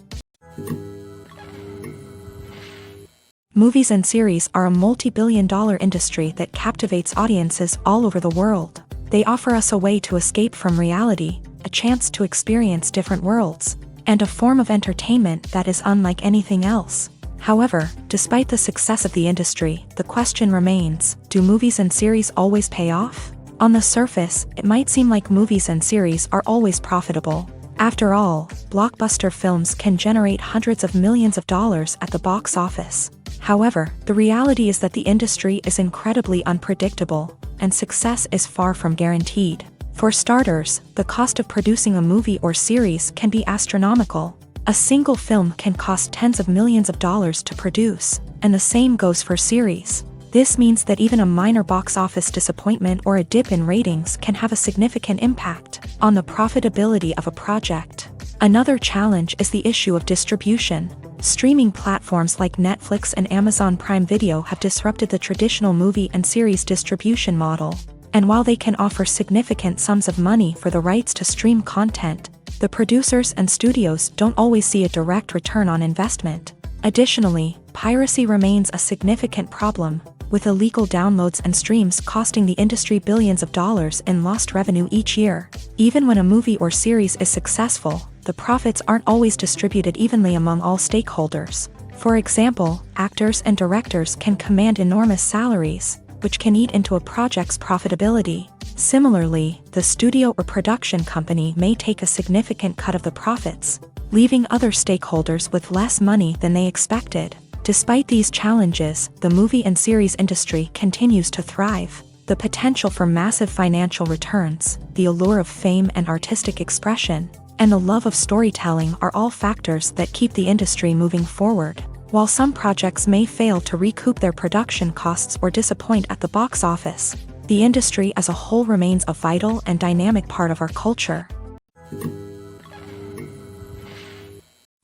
Movies and series are a multi-billion-dollar industry that captivates audiences all over the world. They offer us a way to escape from reality, a chance to experience different worlds, and a form of entertainment that is unlike anything else. However, despite the success of the industry, the question remains, do movies and series always pay off? On the surface, it might seem like movies and series are always profitable. After all, blockbuster films can generate hundreds of millions of dollars at the box office. However, the reality is that the industry is incredibly unpredictable, and success is far from guaranteed. For starters, the cost of producing a movie or series can be astronomical. A single film can cost tens of millions of dollars to produce, and the same goes for series. This means that even a minor box office disappointment or a dip in ratings can have a significant impact on the profitability of a project. Another challenge is the issue of distribution. Streaming platforms like Netflix and Amazon Prime Video have disrupted the traditional movie and series distribution model. And while they can offer significant sums of money for the rights to stream content, the producers and studios don't always see a direct return on investment. Additionally, piracy remains a significant problem, with illegal downloads and streams costing the industry billions of dollars in lost revenue each year. Even when a movie or series is successful, the profits aren't always distributed evenly among all stakeholders. For example, actors and directors can command enormous salaries, which can eat into a project's profitability. Similarly, the studio or production company may take a significant cut of the profits, leaving other stakeholders with less money than they expected. Despite these challenges, the movie and series industry continues to thrive. The potential for massive financial returns, the allure of fame and artistic expression, and the love of storytelling are all factors that keep the industry moving forward. While some projects may fail to recoup their production costs or disappoint at the box office, the industry as a whole remains a vital and dynamic part of our culture.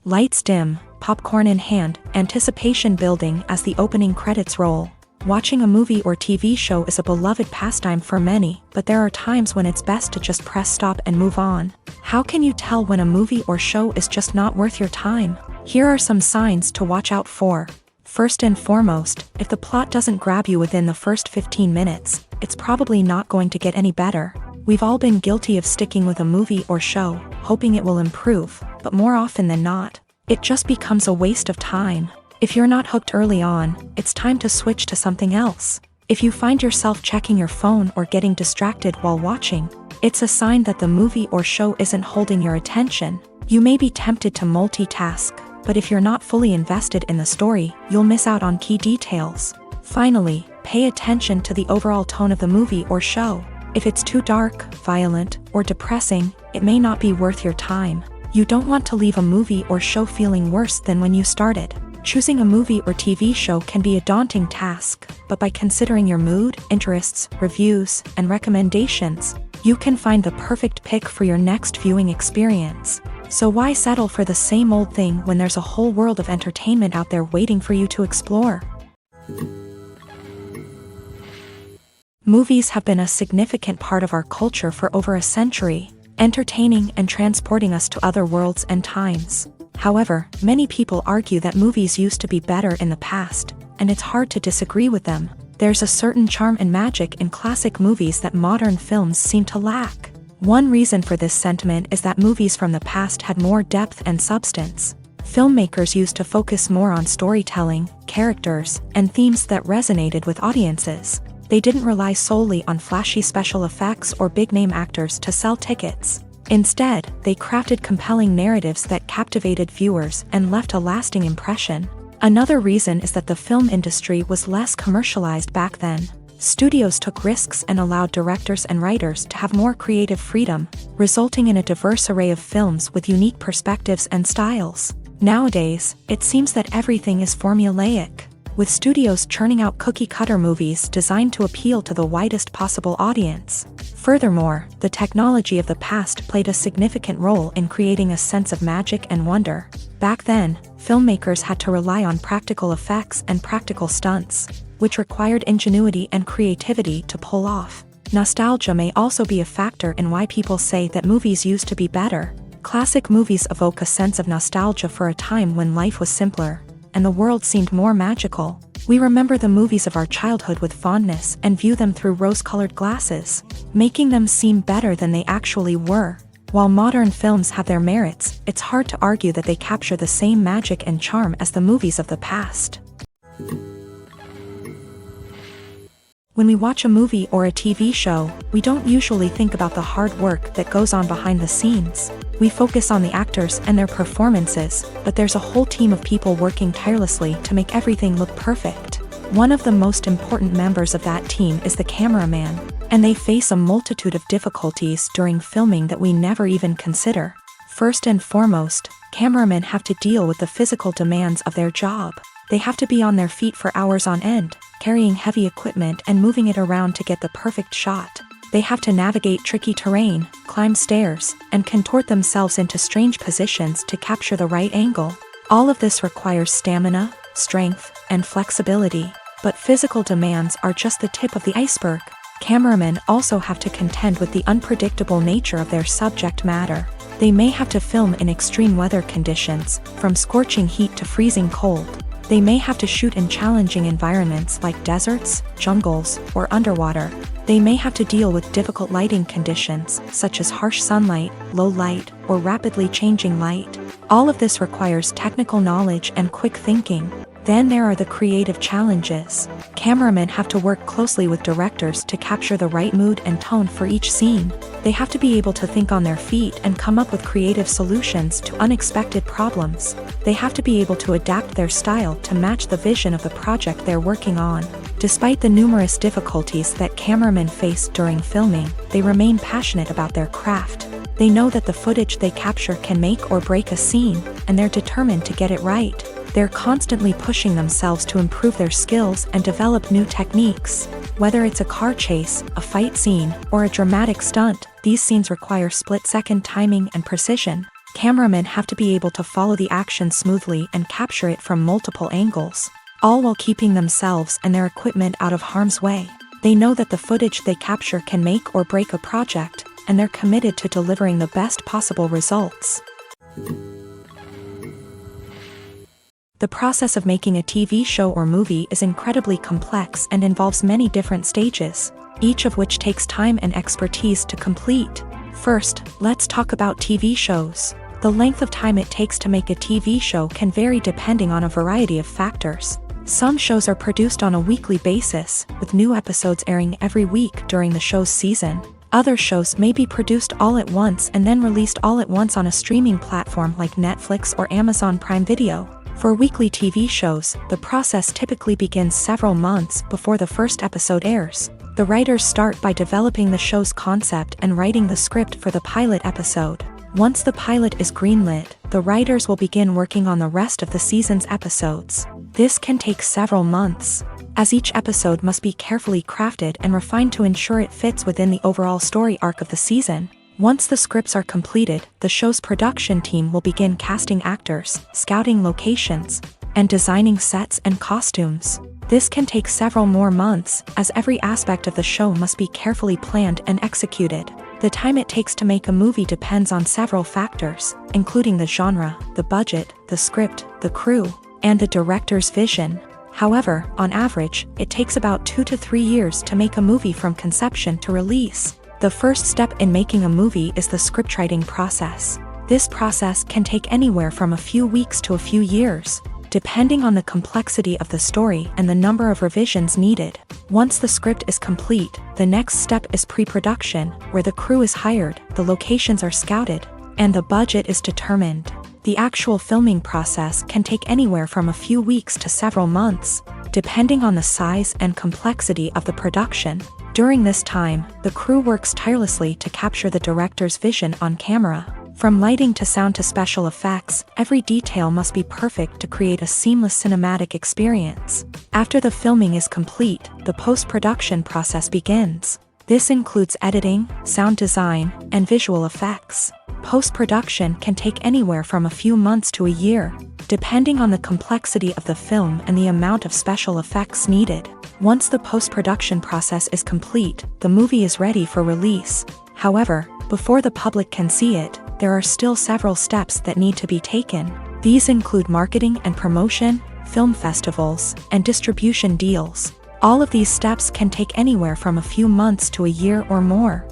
Lights dim, popcorn in hand, anticipation building as the opening credits roll. Watching a movie or TV show is a beloved pastime for many, but there are times when it's best to just press stop and move on. How can you tell when a movie or show is just not worth your time? Here are some signs to watch out for. First and foremost, if the plot doesn't grab you within the first 15 minutes, it's probably not going to get any better. We've all been guilty of sticking with a movie or show, hoping it will improve, but more often than not, it just becomes a waste of time. If you're not hooked early on, it's time to switch to something else. If you find yourself checking your phone or getting distracted while watching, it's a sign that the movie or show isn't holding your attention. You may be tempted to multitask, but if you're not fully invested in the story, you'll miss out on key details. Finally, pay attention to the overall tone of the movie or show. If it's too dark, violent, or depressing, it may not be worth your time. You don't want to leave a movie or show feeling worse than when you started. Choosing a movie or TV show can be a daunting task, but by considering your mood, interests, reviews, and recommendations, you can find the perfect pick for your next viewing experience. So why settle for the same old thing when there's a whole world of entertainment out there waiting for you to explore? Movies have been a significant part of our culture for over a century, entertaining and transporting us to other worlds and times. However, many people argue that movies used to be better in the past, and it's hard to disagree with them. There's a certain charm and magic in classic movies that modern films seem to lack. One reason for this sentiment is that movies from the past had more depth and substance. Filmmakers used to focus more on storytelling, characters, and themes that resonated with audiences. They didn't rely solely on flashy special effects or big-name actors to sell tickets. Instead, they crafted compelling narratives that captivated viewers and left a lasting impression. Another reason is that the film industry was less commercialized back then. Studios took risks and allowed directors and writers to have more creative freedom, resulting in a diverse array of films with unique perspectives and styles. Nowadays, it seems that everything is formulaic, with studios churning out cookie-cutter movies designed to appeal to the widest possible audience. Furthermore, the technology of the past played a significant role in creating a sense of magic and wonder. Back then, filmmakers had to rely on practical effects and practical stunts, which required ingenuity and creativity to pull off. Nostalgia may also be a factor in why people say that movies used to be better. Classic movies evoke a sense of nostalgia for a time when life was simpler, and the world seemed more magical. We remember the movies of our childhood with fondness and view them through rose-colored glasses, making them seem better than they actually were. While modern films have their merits, it's hard to argue that they capture the same magic and charm as the movies of the past. When we watch a movie or a TV show, we don't usually think about the hard work that goes on behind the scenes. We focus on the actors and their performances, but there's a whole team of people working tirelessly to make everything look perfect. One of the most important members of that team is the cameraman, and they face a multitude of difficulties during filming that we never even consider. First and foremost, cameramen have to deal with the physical demands of their job. They have to be on their feet for hours on end, carrying heavy equipment and moving it around to get the perfect shot. They have to navigate tricky terrain, climb stairs, and contort themselves into strange positions to capture the right angle. All of this requires stamina, strength, and flexibility. But physical demands are just the tip of the iceberg. Cameramen also have to contend with the unpredictable nature of their subject matter. They may have to film in extreme weather conditions, from scorching heat to freezing cold. They may have to shoot in challenging environments like deserts, jungles, or underwater. They may have to deal with difficult lighting conditions, such as harsh sunlight, low light, or rapidly changing light. All of this requires technical knowledge and quick thinking. Then there are the creative challenges. Cameramen have to work closely with directors to capture the right mood and tone for each scene. They have to be able to think on their feet and come up with creative solutions to unexpected problems. They have to be able to adapt their style to match the vision of the project they're working on. Despite the numerous difficulties that cameramen face during filming, they remain passionate about their craft. They know that the footage they capture can make or break a scene, and they're determined to get it right. They're constantly pushing themselves to improve their skills and develop new techniques. Whether it's a car chase, a fight scene, or a dramatic stunt, these scenes require split-second timing and precision. Cameramen have to be able to follow the action smoothly and capture it from multiple angles, all while keeping themselves and their equipment out of harm's way. They know that the footage they capture can make or break a project, and they're committed to delivering the best possible results. The process of making a TV show or movie is incredibly complex and involves many different stages, each of which takes time and expertise to complete. First, let's talk about TV shows. The length of time it takes to make a TV show can vary depending on a variety of factors. Some shows are produced on a weekly basis, with new episodes airing every week during the show's season. Other shows may be produced all at once and then released all at once on a streaming platform like Netflix or Amazon Prime Video. For weekly TV shows, the process typically begins several months before the first episode airs. The writers start by developing the show's concept and writing the script for the pilot episode. Once the pilot is greenlit, the writers will begin working on the rest of the season's episodes. This can take several months, as each episode must be carefully crafted and refined to ensure it fits within the overall story arc of the season. Once the scripts are completed, the show's production team will begin casting actors, scouting locations, and designing sets and costumes. This can take several more months, as every aspect of the show must be carefully planned and executed. The time it takes to make a movie depends on several factors, including the genre, the budget, the script, the crew, and the director's vision. However, on average, it takes about 2 to 3 years to make a movie from conception to release. The first step in making a movie is the scriptwriting process. This process can take anywhere from a few weeks to a few years, depending on the complexity of the story and the number of revisions needed. Once the script is complete, the next step is pre-production, where the crew is hired, the locations are scouted, and the budget is determined. The actual filming process can take anywhere from a few weeks to several months, depending on the size and complexity of the production. During this time, the crew works tirelessly to capture the director's vision on camera. From lighting to sound to special effects, every detail must be perfect to create a seamless cinematic experience. After the filming is complete, the post-production process begins. This includes editing, sound design, and visual effects. Post-production can take anywhere from a few months to a year, depending on the complexity of the film and the amount of special effects needed. Once the post-production process is complete, the movie is ready for release. However, before the public can see it, there are still several steps that need to be taken. These include marketing and promotion, film festivals, and distribution deals. All of these steps can take anywhere from a few months to a year or more.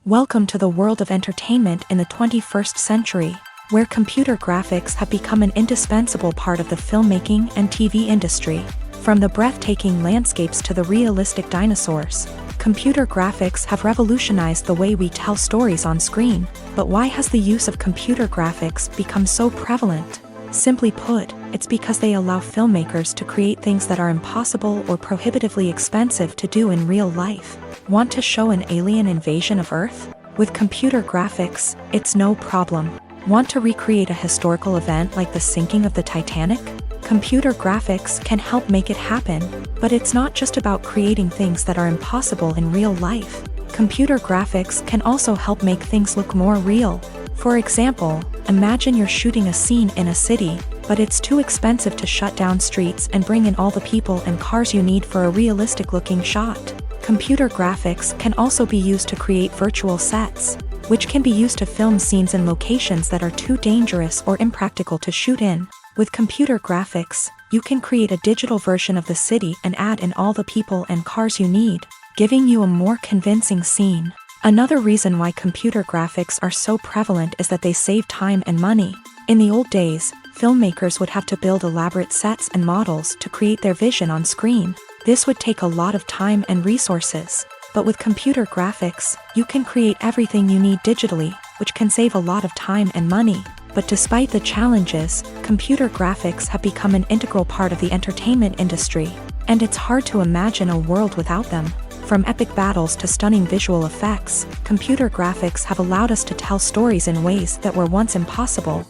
Welcome to the world of entertainment in the 21st century, where computer graphics have become an indispensable part of the filmmaking and TV industry. From the breathtaking landscapes to the realistic dinosaurs, computer graphics have revolutionized the way we tell stories on screen. But why has the use of computer graphics become so prevalent? Simply put, it's because they allow filmmakers to create things that are impossible or prohibitively expensive to do in real life. Want to show an alien invasion of Earth? With computer graphics, it's no problem. Want to recreate a historical event like the sinking of the Titanic? Computer graphics can help make it happen, but it's not just about creating things that are impossible in real life. Computer graphics can also help make things look more real. For example, imagine you're shooting a scene in a city, but it's too expensive to shut down streets and bring in all the people and cars you need for a realistic-looking shot. Computer graphics can also be used to create virtual sets, which can be used to film scenes in locations that are too dangerous or impractical to shoot in. With computer graphics, you can create a digital version of the city and add in all the people and cars you need, giving you a more convincing scene. Another reason why computer graphics are so prevalent is that they save time and money. In the old days, filmmakers would have to build elaborate sets and models to create their vision on screen. This would take a lot of time and resources. But with computer graphics, you can create everything you need digitally, which can save a lot of time and money. But despite the challenges, computer graphics have become an integral part of the entertainment industry, and it's hard to imagine a world without them. From epic battles to stunning visual effects, computer graphics have allowed us to tell stories in ways that were once impossible.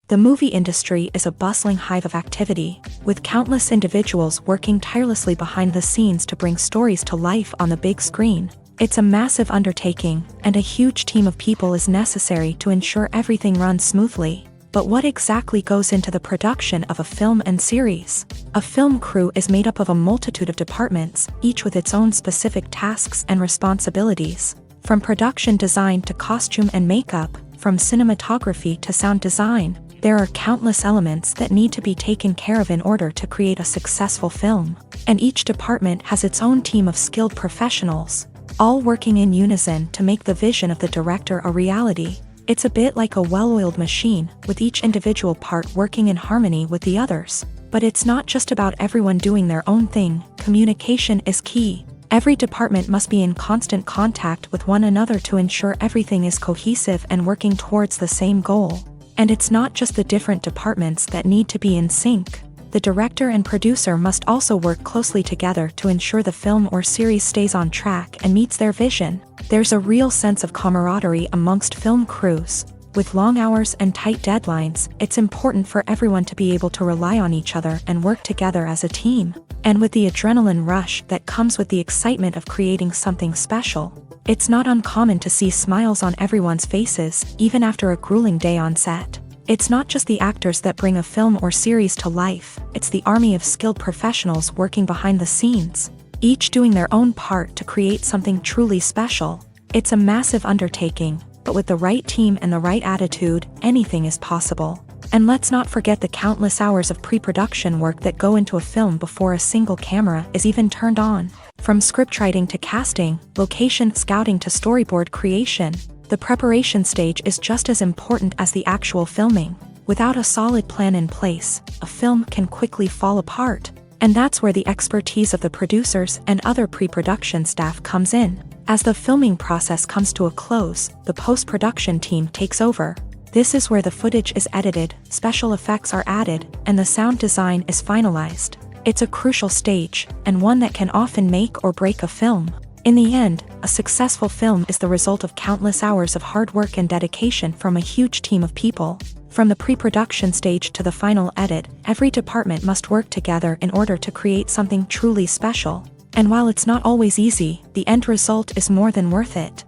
The movie industry is a bustling hive of activity, with countless individuals working tirelessly behind the scenes to bring stories to life on the big screen. It's a massive undertaking, and a huge team of people is necessary to ensure everything runs smoothly. But what exactly goes into the production of a film and series? A film crew is made up of a multitude of departments, each with its own specific tasks and responsibilities. From production design to costume and makeup, from cinematography to sound design, there are countless elements that need to be taken care of in order to create a successful film. And each department has its own team of skilled professionals, all working in unison to make the vision of the director a reality. It's a bit like a well-oiled machine, with each individual part working in harmony with the others. But it's not just about everyone doing their own thing. Communication is key. Every department must be in constant contact with one another to ensure everything is cohesive and working towards the same goal. And it's not just the different departments that need to be in sync. The director and producer must also work closely together to ensure the film or series stays on track and meets their vision. There's a real sense of camaraderie amongst film crews. With long hours and tight deadlines, it's important for everyone to be able to rely on each other and work together as a team. And with the adrenaline rush that comes with the excitement of creating something special, it's not uncommon to see smiles on everyone's faces, even after a grueling day on set. It's not just the actors that bring a film or series to life, it's the army of skilled professionals working behind the scenes, each doing their own part to create something truly special. It's a massive undertaking, but with the right team and the right attitude, anything is possible. And let's not forget the countless hours of pre-production work that go into a film before a single camera is even turned on. From scriptwriting to casting, location scouting to storyboard creation, the preparation stage is just as important as the actual filming. Without a solid plan in place, a film can quickly fall apart. And that's where the expertise of the producers and other pre-production staff comes in. As the filming process comes to a close, the post-production team takes over. This is where the footage is edited, special effects are added, and the sound design is finalized. It's a crucial stage, and one that can often make or break a film. In the end, a successful film is the result of countless hours of hard work and dedication from a huge team of people. From the pre-production stage to the final edit, every department must work together in order to create something truly special. And while it's not always easy, the end result is more than worth it.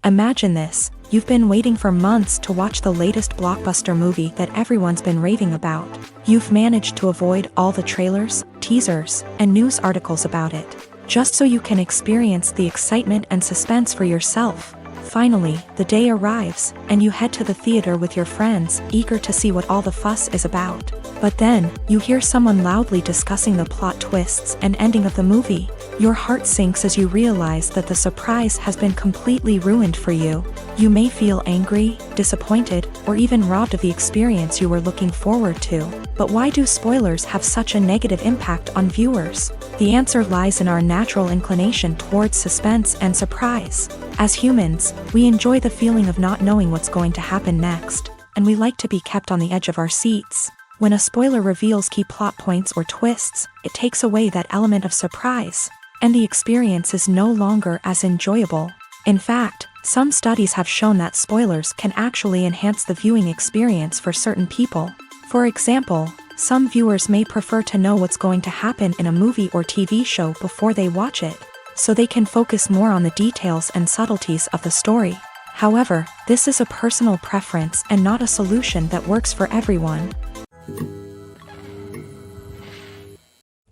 Imagine this. You've been waiting for months to watch the latest blockbuster movie that everyone's been raving about. You've managed to avoid all the trailers, teasers, and news articles about it, just so you can experience the excitement and suspense for yourself. Finally, the day arrives, and you head to the theater with your friends, eager to see what all the fuss is about. But then, you hear someone loudly discussing the plot twists and ending of the movie. Your heart sinks as you realize that the surprise has been completely ruined for you. You may feel angry, disappointed, or even robbed of the experience you were looking forward to. But why do spoilers have such a negative impact on viewers? The answer lies in our natural inclination towards suspense and surprise. As humans, we enjoy the feeling of not knowing what's going to happen next, and we like to be kept on the edge of our seats. When a spoiler reveals key plot points or twists, it takes away that element of surprise, and the experience is no longer as enjoyable. In fact, some studies have shown that spoilers can actually enhance the viewing experience for certain people. For example, some viewers may prefer to know what's going to happen in a movie or TV show before they watch it, so they can focus more on the details and subtleties of the story. However, this is a personal preference and not a solution that works for everyone.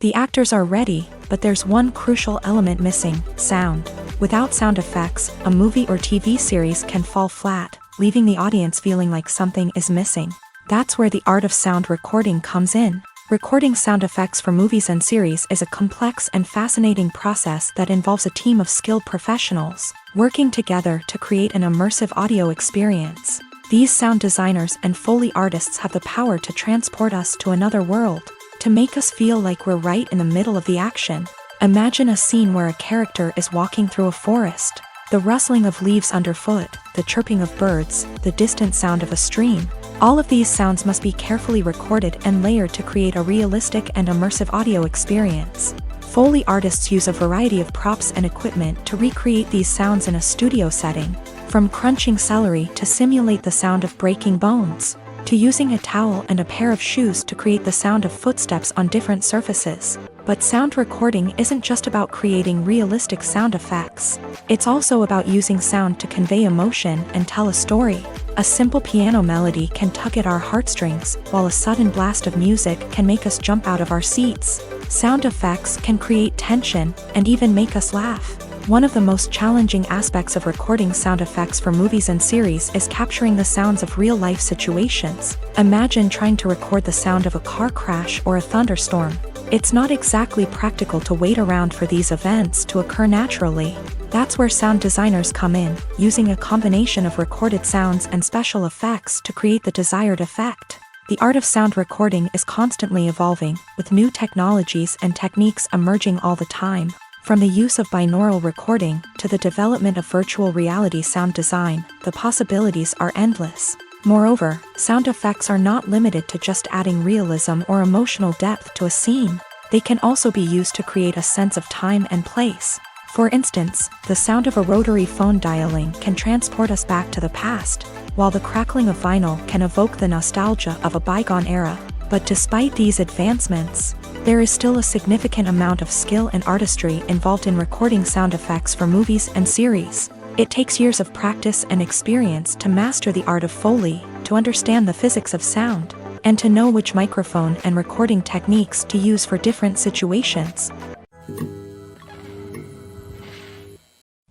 The actors are ready, but there's one crucial element missing: sound. Without sound effects, a movie or TV series can fall flat, leaving the audience feeling like something is missing. That's where the art of sound recording comes in. Recording sound effects for movies and series is a complex and fascinating process that involves a team of skilled professionals working together to create an immersive audio experience. These sound designers and Foley artists have the power to transport us to another world, to make us feel like we're right in the middle of the action. Imagine a scene where a character is walking through a forest. The rustling of leaves underfoot, the chirping of birds, the distant sound of a stream. All of these sounds must be carefully recorded and layered to create a realistic and immersive audio experience. Foley artists use a variety of props and equipment to recreate these sounds in a studio setting, from crunching celery to simulate the sound of breaking bones, to using a towel and a pair of shoes to create the sound of footsteps on different surfaces. But sound recording isn't just about creating realistic sound effects. It's also about using sound to convey emotion and tell a story. A simple piano melody can tug at our heartstrings, while a sudden blast of music can make us jump out of our seats. Sound effects can create tension and even make us laugh. One of the most challenging aspects of recording sound effects for movies and series is capturing the sounds of real-life situations. Imagine trying to record the sound of a car crash or a thunderstorm. It's not exactly practical to wait around for these events to occur naturally. That's where sound designers come in, using a combination of recorded sounds and special effects to create the desired effect. The art of sound recording is constantly evolving, with new technologies and techniques emerging all the time. From the use of binaural recording to the development of virtual reality sound design, the possibilities are endless. Moreover, sound effects are not limited to just adding realism or emotional depth to a scene. They can also be used to create a sense of time and place. For instance, the sound of a rotary phone dialing can transport us back to the past, while the crackling of vinyl can evoke the nostalgia of a bygone era. But despite these advancements, there is still a significant amount of skill and artistry involved in recording sound effects for movies and series. It takes years of practice and experience to master the art of Foley, to understand the physics of sound, and to know which microphone and recording techniques to use for different situations.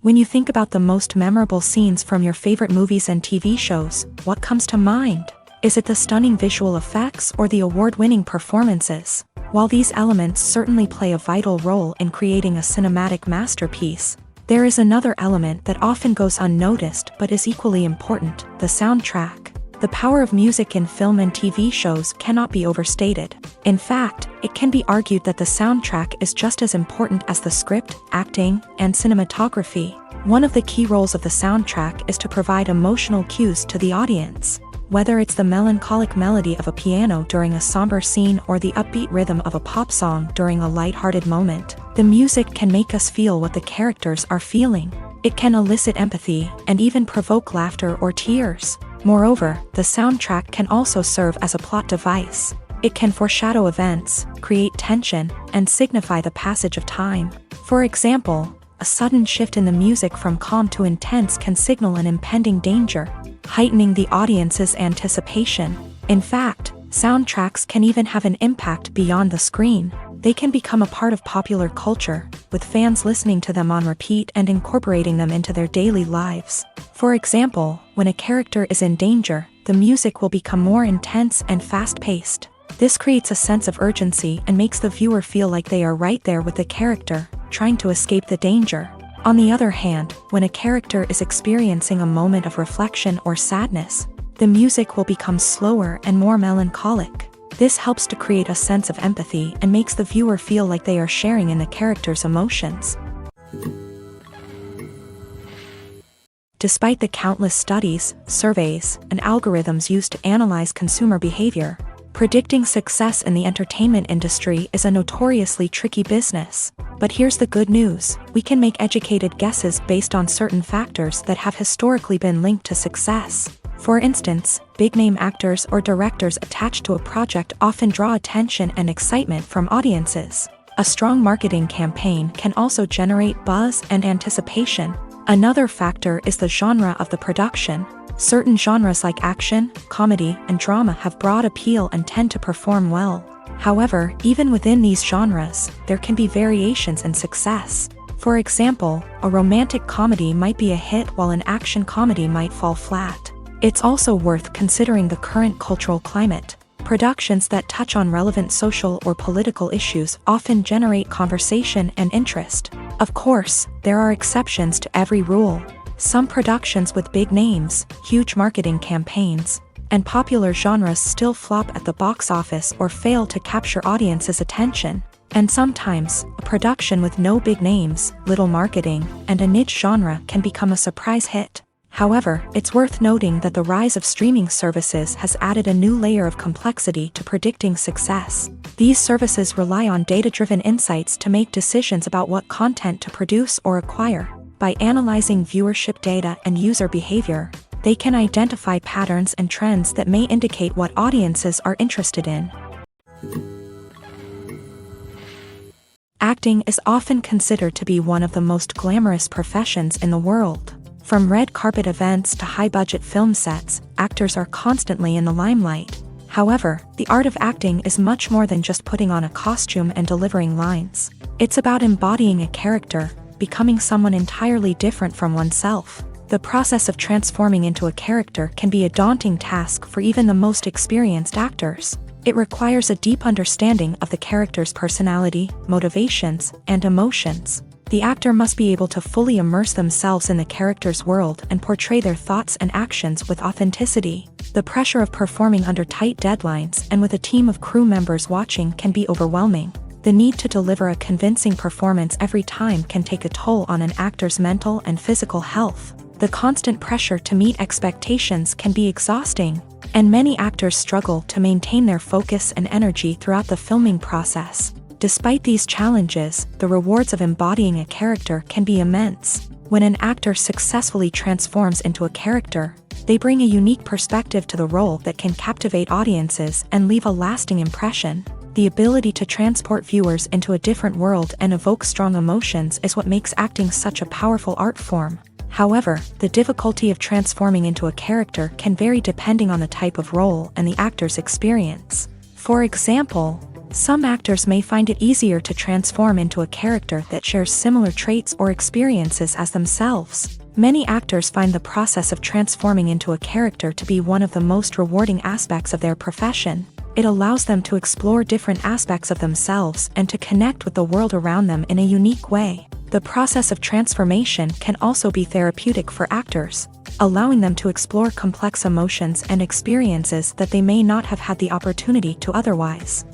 When you think about the most memorable scenes from your favorite movies and TV shows, what comes to mind? Is it the stunning visual effects or the award-winning performances? While these elements certainly play a vital role in creating a cinematic masterpiece, there is another element that often goes unnoticed but is equally important: the soundtrack. The power of music in film and TV shows cannot be overstated. In fact, it can be argued that the soundtrack is just as important as the script, acting, and cinematography. One of the key roles of the soundtrack is to provide emotional cues to the audience. Whether it's the melancholic melody of a piano during a somber scene or the upbeat rhythm of a pop song during a lighthearted moment, the music can make us feel what the characters are feeling. It can elicit empathy and even provoke laughter or tears. Moreover, the soundtrack can also serve as a plot device. It can foreshadow events, create tension, and signify the passage of time. For example, a sudden shift in the music from calm to intense can signal an impending danger, heightening the audience's anticipation. In fact, soundtracks can even have an impact beyond the screen. They can become a part of popular culture, with fans listening to them on repeat and incorporating them into their daily lives. For example, when a character is in danger, the music will become more intense and fast-paced. This creates a sense of urgency and makes the viewer feel like they are right there with the character, trying to escape the danger. On the other hand, when a character is experiencing a moment of reflection or sadness, the music will become slower and more melancholic. This helps to create a sense of empathy and makes the viewer feel like they are sharing in the character's emotions. Despite the countless studies, surveys, and algorithms used to analyze consumer behavior, predicting success in the entertainment industry is a notoriously tricky business. But here's the good news: we can make educated guesses based on certain factors that have historically been linked to success. For instance, big-name actors or directors attached to a project often draw attention and excitement from audiences. A strong marketing campaign can also generate buzz and anticipation. Another factor is the genre of the production. Certain genres like action, comedy, and drama have broad appeal and tend to perform well. However, even within these genres, there can be variations in success. For example, a romantic comedy might be a hit while an action comedy might fall flat. It's also worth considering the current cultural climate. Productions that touch on relevant social or political issues often generate conversation and interest. Of course, there are exceptions to every rule. Some productions with big names, huge marketing campaigns, and popular genres still flop at the box office or fail to capture audiences' attention. And sometimes, a production with no big names, little marketing, and a niche genre can become a surprise hit. However, it's worth noting that the rise of streaming services has added a new layer of complexity to predicting success. These services rely on data-driven insights to make decisions about what content to produce or acquire. By analyzing viewership data and user behavior, they can identify patterns and trends that may indicate what audiences are interested in. Acting is often considered to be one of the most glamorous professions in the world. From red carpet events to high-budget film sets, actors are constantly in the limelight. However, the art of acting is much more than just putting on a costume and delivering lines. It's about embodying a character, becoming someone entirely different from oneself. The process of transforming into a character can be a daunting task for even the most experienced actors. It requires a deep understanding of the character's personality, motivations, and emotions. The actor must be able to fully immerse themselves in the character's world and portray their thoughts and actions with authenticity. The pressure of performing under tight deadlines and with a team of crew members watching can be overwhelming. The need to deliver a convincing performance every time can take a toll on an actor's mental and physical health. The constant pressure to meet expectations can be exhausting, and many actors struggle to maintain their focus and energy throughout the filming process. Despite these challenges, the rewards of embodying a character can be immense. When an actor successfully transforms into a character, they bring a unique perspective to the role that can captivate audiences and leave a lasting impression. The ability to transport viewers into a different world and evoke strong emotions is what makes acting such a powerful art form. However, the difficulty of transforming into a character can vary depending on the type of role and the actor's experience. For example, some actors may find it easier to transform into a character that shares similar traits or experiences as themselves. Many actors find the process of transforming into a character to be one of the most rewarding aspects of their profession. It allows them to explore different aspects of themselves and to connect with the world around them in a unique way. The process of transformation can also be therapeutic for actors, allowing them to explore complex emotions and experiences that they may not have had the opportunity to otherwise.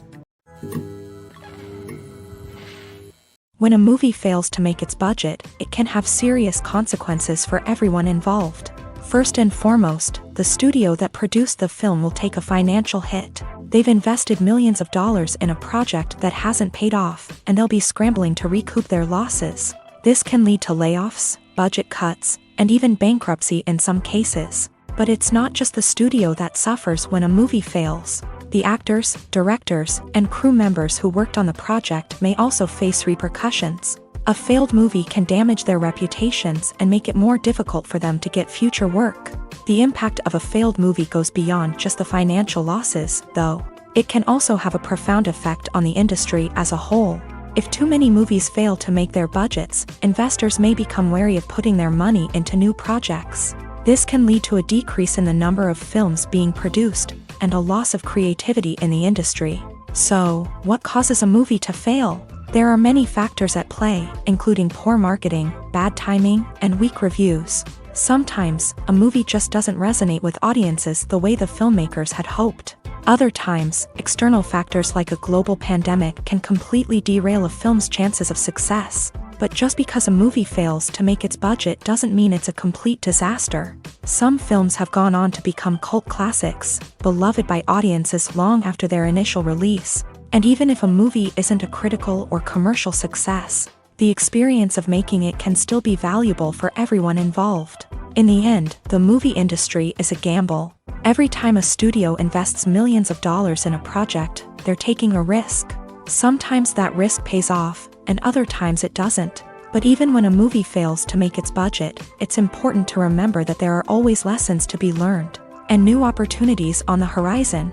When a movie fails to make its budget, it can have serious consequences for everyone involved. First and foremost, the studio that produced the film will take a financial hit. They've invested millions of dollars in a project that hasn't paid off, and they'll be scrambling to recoup their losses. This can lead to layoffs, budget cuts, and even bankruptcy in some cases. But it's not just the studio that suffers when a movie fails. The actors, directors, and crew members who worked on the project may also face repercussions. A failed movie can damage their reputations and make it more difficult for them to get future work. The impact of a failed movie goes beyond just the financial losses, though. It can also have a profound effect on the industry as a whole. If too many movies fail to make their budgets, investors may become wary of putting their money into new projects. This can lead to a decrease in the number of films being produced, and a loss of creativity in the industry. So, what causes a movie to fail? There are many factors at play, including poor marketing, bad timing, and weak reviews. Sometimes, a movie just doesn't resonate with audiences the way the filmmakers had hoped. Other times, external factors like a global pandemic can completely derail a film's chances of success. But just because a movie fails to make its budget doesn't mean it's a complete disaster. Some films have gone on to become cult classics, beloved by audiences long after their initial release. And even if a movie isn't a critical or commercial success, the experience of making it can still be valuable for everyone involved. In the end, the movie industry is a gamble. Every time a studio invests millions of dollars in a project, they're taking a risk. Sometimes that risk pays off, and other times it doesn't. But even when a movie fails to make its budget, it's important to remember that there are always lessons to be learned, and new opportunities on the horizon.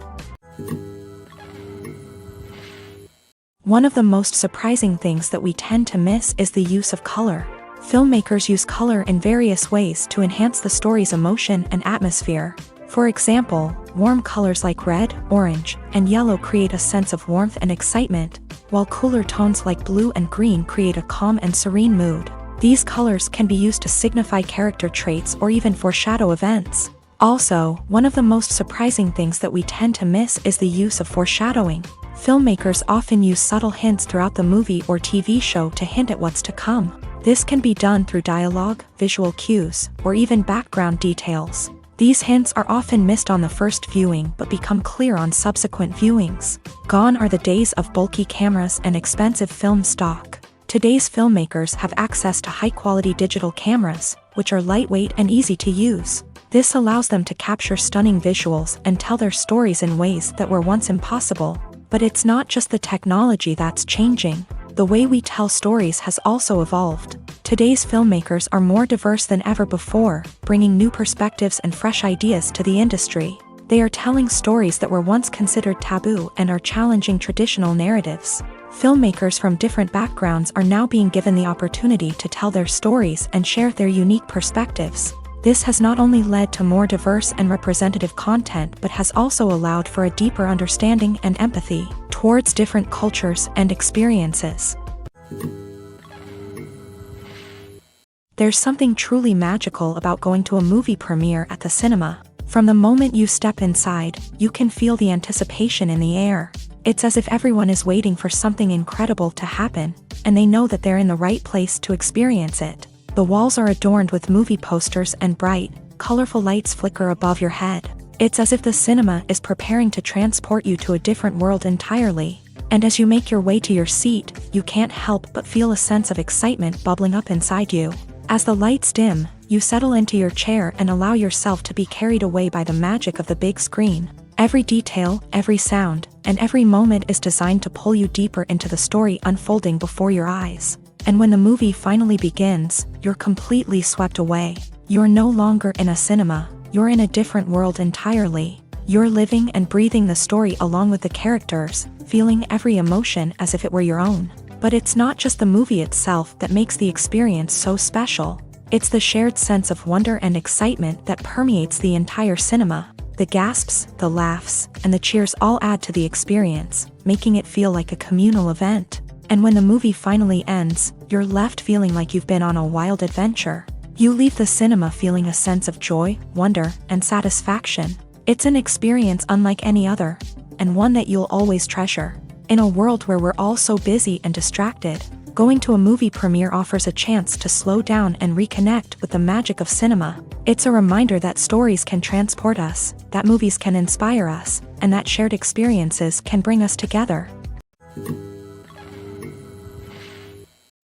One of the most surprising things that we tend to miss is the use of color. Filmmakers use color in various ways to enhance the story's emotion and atmosphere. For example, warm colors like red, orange, and yellow create a sense of warmth and excitement, while cooler tones like blue and green create a calm and serene mood. These colors can be used to signify character traits or even foreshadow events. Also, one of the most surprising things that we tend to miss is the use of foreshadowing. Filmmakers often use subtle hints throughout the movie or TV show to hint at what's to come. This can be done through dialogue, visual cues, or even background details. These hints are often missed on the first viewing but become clear on subsequent viewings. Gone are the days of bulky cameras and expensive film stock. Today's filmmakers have access to high-quality digital cameras, which are lightweight and easy to use. This allows them to capture stunning visuals and tell their stories in ways that were once impossible. But it's not just the technology that's changing. The way we tell stories has also evolved. Today's filmmakers are more diverse than ever before, bringing new perspectives and fresh ideas to the industry. They are telling stories that were once considered taboo and are challenging traditional narratives. Filmmakers from different backgrounds are now being given the opportunity to tell their stories and share their unique perspectives. This has not only led to more diverse and representative content but has also allowed for a deeper understanding and empathy towards different cultures and experiences. There's something truly magical about going to a movie premiere at the cinema. From the moment you step inside, you can feel the anticipation in the air. It's as if everyone is waiting for something incredible to happen, and they know that they're in the right place to experience it. The walls are adorned with movie posters and bright, colorful lights flicker above your head. It's as if the cinema is preparing to transport you to a different world entirely. And as you make your way to your seat, you can't help but feel a sense of excitement bubbling up inside you. As the lights dim, you settle into your chair and allow yourself to be carried away by the magic of the big screen. Every detail, every sound, and every moment is designed to pull you deeper into the story unfolding before your eyes. And when the movie finally begins, you're completely swept away. You're no longer in a cinema, you're in a different world entirely. You're living and breathing the story along with the characters, feeling every emotion as if it were your own. But it's not just the movie itself that makes the experience so special. It's the shared sense of wonder and excitement that permeates the entire cinema. The gasps, the laughs, and the cheers all add to the experience, making it feel like a communal event. And when the movie finally ends, you're left feeling like you've been on a wild adventure. You leave the cinema feeling a sense of joy, wonder, and satisfaction. It's an experience unlike any other, and one that you'll always treasure. In a world where we're all so busy and distracted, going to a movie premiere offers a chance to slow down and reconnect with the magic of cinema. It's a reminder that stories can transport us, that movies can inspire us, and that shared experiences can bring us together.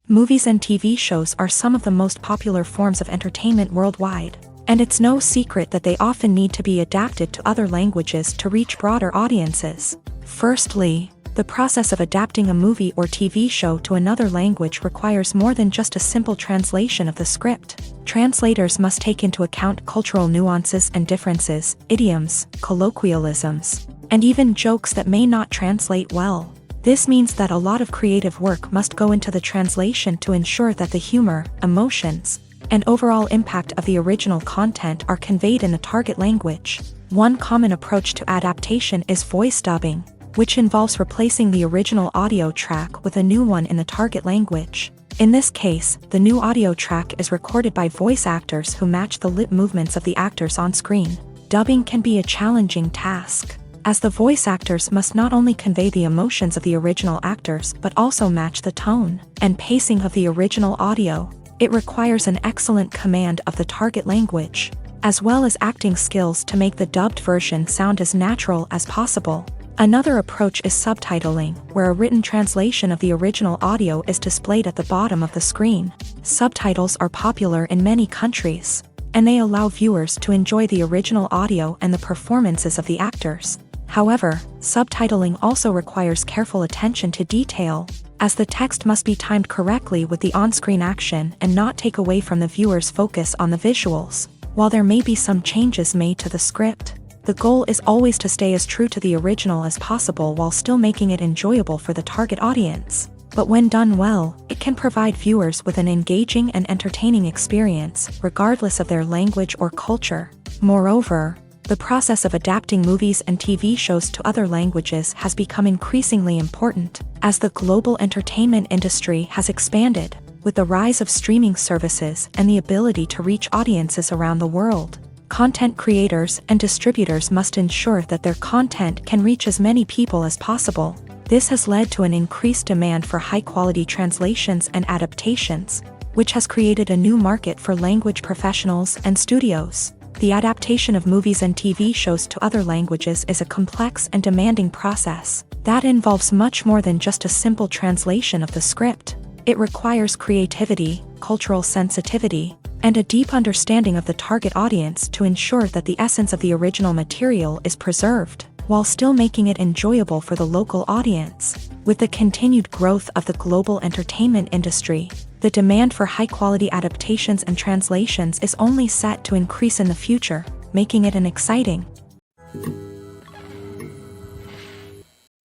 Movies and TV shows are some of the most popular forms of entertainment worldwide, and it's no secret that they often need to be adapted to other languages to reach broader audiences. Firstly, The process of adapting a movie or TV show to another language requires more than just a simple translation of the script. Translators must take into account cultural nuances and differences, idioms, colloquialisms, and even jokes that may not translate well. This means that a lot of creative work must go into the translation to ensure that the humor, emotions, and overall impact of the original content are conveyed in the target language. One common approach to adaptation is voice dubbing, which involves replacing the original audio track with a new one in the target language. In this case, the new audio track is recorded by voice actors who match the lip movements of the actors on screen. Dubbing can be a challenging task, as the voice actors must not only convey the emotions of the original actors but also match the tone and pacing of the original audio. It requires an excellent command of the target language, as well as acting skills to make the dubbed version sound as natural as possible. Another approach is subtitling, where a written translation of the original audio is displayed at the bottom of the screen. Subtitles are popular in many countries, and they allow viewers to enjoy the original audio and the performances of the actors. However, subtitling also requires careful attention to detail, as the text must be timed correctly with the on-screen action and not take away from the viewer's focus on the visuals. While there may be some changes made to the script, the goal is always to stay as true to the original as possible while still making it enjoyable for the target audience. But when done well, it can provide viewers with an engaging and entertaining experience, regardless of their language or culture. Moreover, the process of adapting movies and TV shows to other languages has become increasingly important, as the global entertainment industry has expanded, with the rise of streaming services and the ability to reach audiences around the world. Content creators and distributors must ensure that their content can reach as many people as possible. This has led to an increased demand for high-quality translations and adaptations, which has created a new market for language professionals and studios. The adaptation of movies and TV shows to other languages is a complex and demanding process that involves much more than just a simple translation of the script. It requires creativity, cultural sensitivity, and a deep understanding of the target audience to ensure that the essence of the original material is preserved, while still making it enjoyable for the local audience. With the continued growth of the global entertainment industry, the demand for high-quality adaptations and translations is only set to increase in the future, making it an exciting.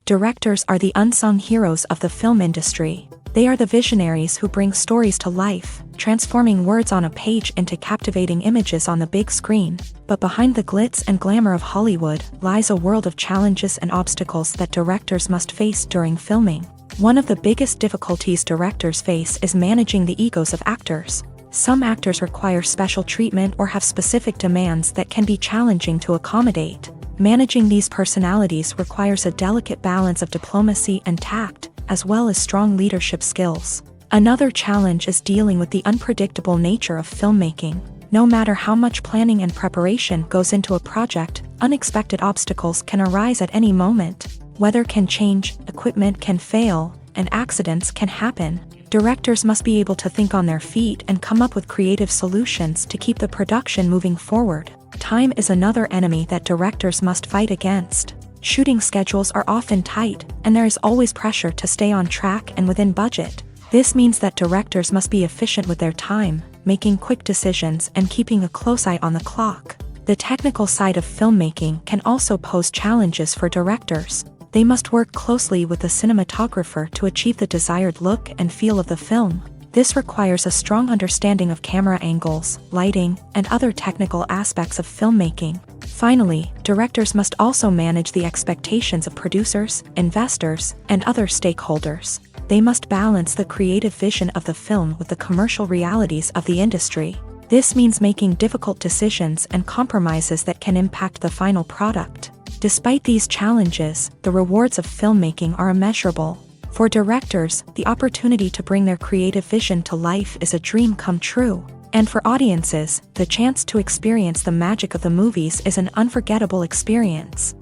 Directors are the unsung heroes of the film industry. They are the visionaries who bring stories to life, transforming words on a page into captivating images on the big screen. But behind the glitz and glamour of Hollywood lies a world of challenges and obstacles that directors must face during filming. One of the biggest difficulties directors face is managing the egos of actors. Some actors require special treatment or have specific demands that can be challenging to accommodate. Managing these personalities requires a delicate balance of diplomacy and tact, as well as strong leadership skills. Another challenge is dealing with the unpredictable nature of filmmaking. No matter how much planning and preparation goes into a project, unexpected obstacles can arise at any moment. Weather can change, equipment can fail, and accidents can happen. Directors must be able to think on their feet and come up with creative solutions to keep the production moving forward. Time is another enemy that directors must fight against. Shooting schedules are often tight, and there is always pressure to stay on track and within budget. This means that directors must be efficient with their time, making quick decisions and keeping a close eye on the clock. The technical side of filmmaking can also pose challenges for directors. They must work closely with the cinematographer to achieve the desired look and feel of the film. This requires a strong understanding of camera angles, lighting, and other technical aspects of filmmaking. Finally, directors must also manage the expectations of producers, investors, and other stakeholders. They must balance the creative vision of the film with the commercial realities of the industry. This means making difficult decisions and compromises that can impact the final product. Despite these challenges, the rewards of filmmaking are immeasurable. For directors, the opportunity to bring their creative vision to life is a dream come true. And for audiences, the chance to experience the magic of the movies is an unforgettable experience.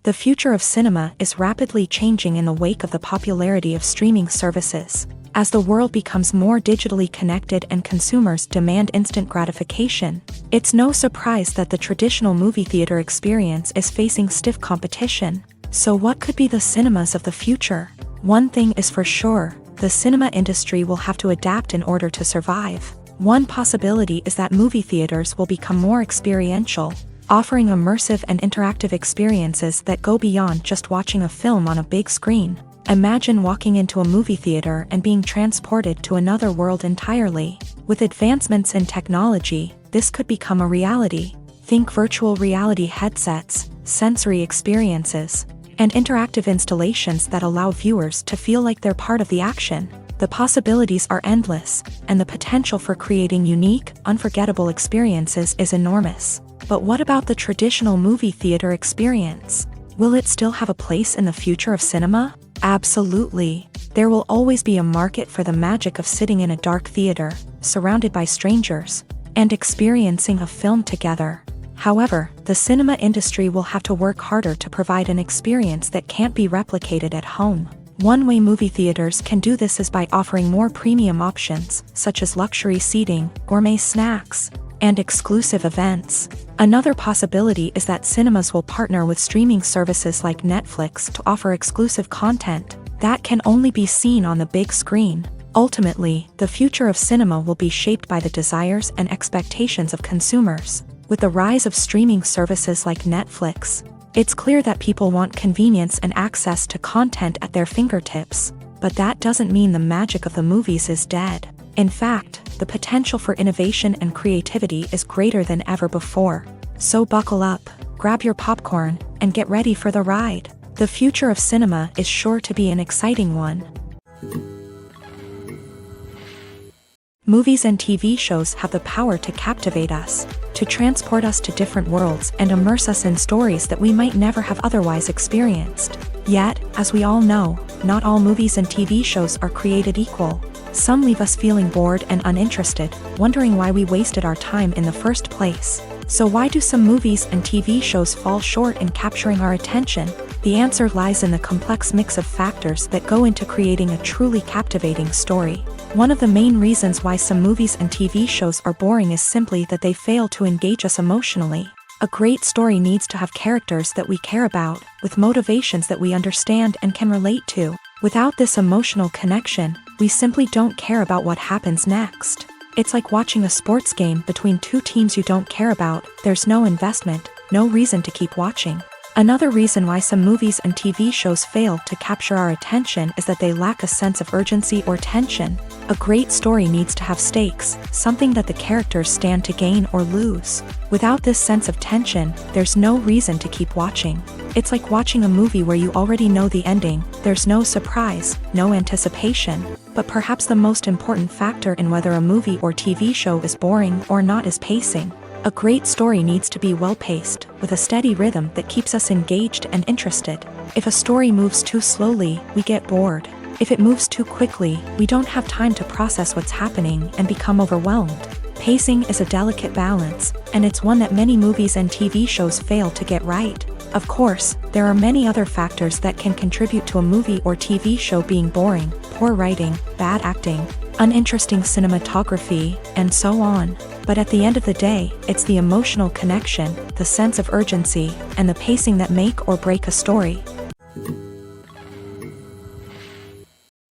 The future of cinema is rapidly changing in the wake of the popularity of streaming services. As the world becomes more digitally connected and consumers demand instant gratification, it's no surprise that the traditional movie theater experience is facing stiff competition. So what could be the cinemas of the future? One thing is for sure, the cinema industry will have to adapt in order to survive. One possibility is that movie theaters will become more experiential, offering immersive and interactive experiences that go beyond just watching a film on a big screen. Imagine walking into a movie theater and being transported to another world entirely. With advancements in technology, this could become a reality. Think virtual reality headsets, sensory experiences, and interactive installations that allow viewers to feel like they're part of the action. The possibilities are endless, and the potential for creating unique, unforgettable experiences is enormous. But what about the traditional movie theater experience? Will it still have a place in the future of cinema? Absolutely. There will always be a market for the magic of sitting in a dark theater, surrounded by strangers, and experiencing a film together. However, the cinema industry will have to work harder to provide an experience that can't be replicated at home. One way movie theaters can do this is by offering more premium options, such as luxury seating, gourmet snacks, and exclusive events. Another possibility is that cinemas will partner with streaming services like Netflix to offer exclusive content that can only be seen on the big screen. Ultimately, the future of cinema will be shaped by the desires and expectations of consumers. With the rise of streaming services like Netflix, it's clear that people want convenience and access to content at their fingertips. But that doesn't mean the magic of the movies is dead. In fact, the potential for innovation and creativity is greater than ever before. So buckle up, grab your popcorn, and get ready for the ride. The future of cinema is sure to be an exciting one. Movies and TV shows have the power to captivate us, to transport us to different worlds and immerse us in stories that we might never have otherwise experienced. Yet, as we all know, not all movies and TV shows are created equal. Some leave us feeling bored and uninterested, wondering why we wasted our time in the first place. So why do some movies and TV shows fall short in capturing our attention? The answer lies in the complex mix of factors that go into creating a truly captivating story. One of the main reasons why some movies and TV shows are boring is simply that they fail to engage us emotionally. A great story needs to have characters that we care about, with motivations that we understand and can relate to. Without this emotional connection, we simply don't care about what happens next. It's like watching a sports game between two teams you don't care about. There's no investment, no reason to keep watching. Another reason why some movies and TV shows fail to capture our attention is that they lack a sense of urgency or tension. A great story needs to have stakes, something that the characters stand to gain or lose. Without this sense of tension, there's no reason to keep watching. It's like watching a movie where you already know the ending. There's no surprise, no anticipation. But perhaps the most important factor in whether a movie or TV show is boring or not is pacing. A great story needs to be well-paced, with a steady rhythm that keeps us engaged and interested. If a story moves too slowly, we get bored. If it moves too quickly, we don't have time to process what's happening and become overwhelmed. Pacing is a delicate balance, and it's one that many movies and TV shows fail to get right. Of course, there are many other factors that can contribute to a movie or TV show being boring: poor writing, bad acting, uninteresting cinematography, and so on. But at the end of the day, it's the emotional connection, the sense of urgency, and the pacing that make or break a story.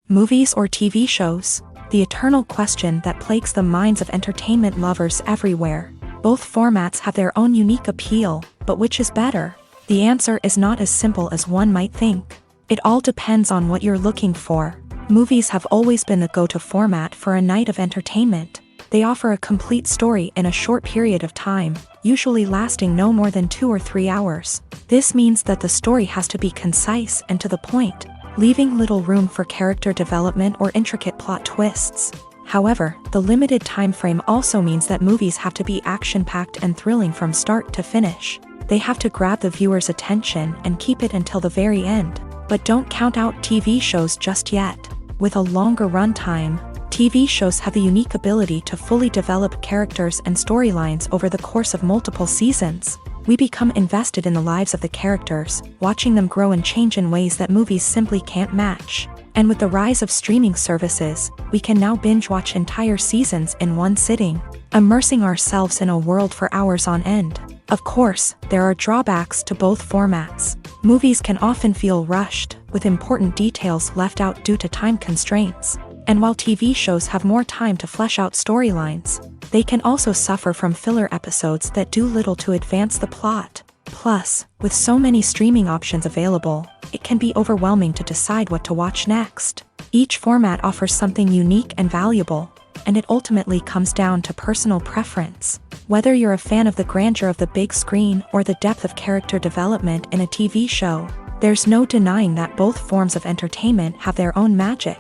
Movies or TV shows? The eternal question that plagues the minds of entertainment lovers everywhere. Both formats have their own unique appeal, but which is better? The answer is not as simple as one might think. It all depends on what you're looking for. Movies have always been the go-to format for a night of entertainment. They offer a complete story in a short period of time, usually lasting no more than 2 or 3 hours. This means that the story has to be concise and to the point, leaving little room for character development or intricate plot twists. However, the limited time frame also means that movies have to be action-packed and thrilling from start to finish. They have to grab the viewer's attention and keep it until the very end. But don't count out TV shows just yet. With a longer runtime, TV shows have the unique ability to fully develop characters and storylines over the course of multiple seasons. We become invested in the lives of the characters, watching them grow and change in ways that movies simply can't match. And with the rise of streaming services, we can now binge-watch entire seasons in one sitting, immersing ourselves in a world for hours on end. Of course, there are drawbacks to both formats. Movies can often feel rushed, with important details left out due to time constraints. And while TV shows have more time to flesh out storylines, they can also suffer from filler episodes that do little to advance the plot. Plus, with so many streaming options available, it can be overwhelming to decide what to watch next. Each format offers something unique and valuable, and it ultimately comes down to personal preference. Whether you're a fan of the grandeur of the big screen or the depth of character development in a TV show, there's no denying that both forms of entertainment have their own magic.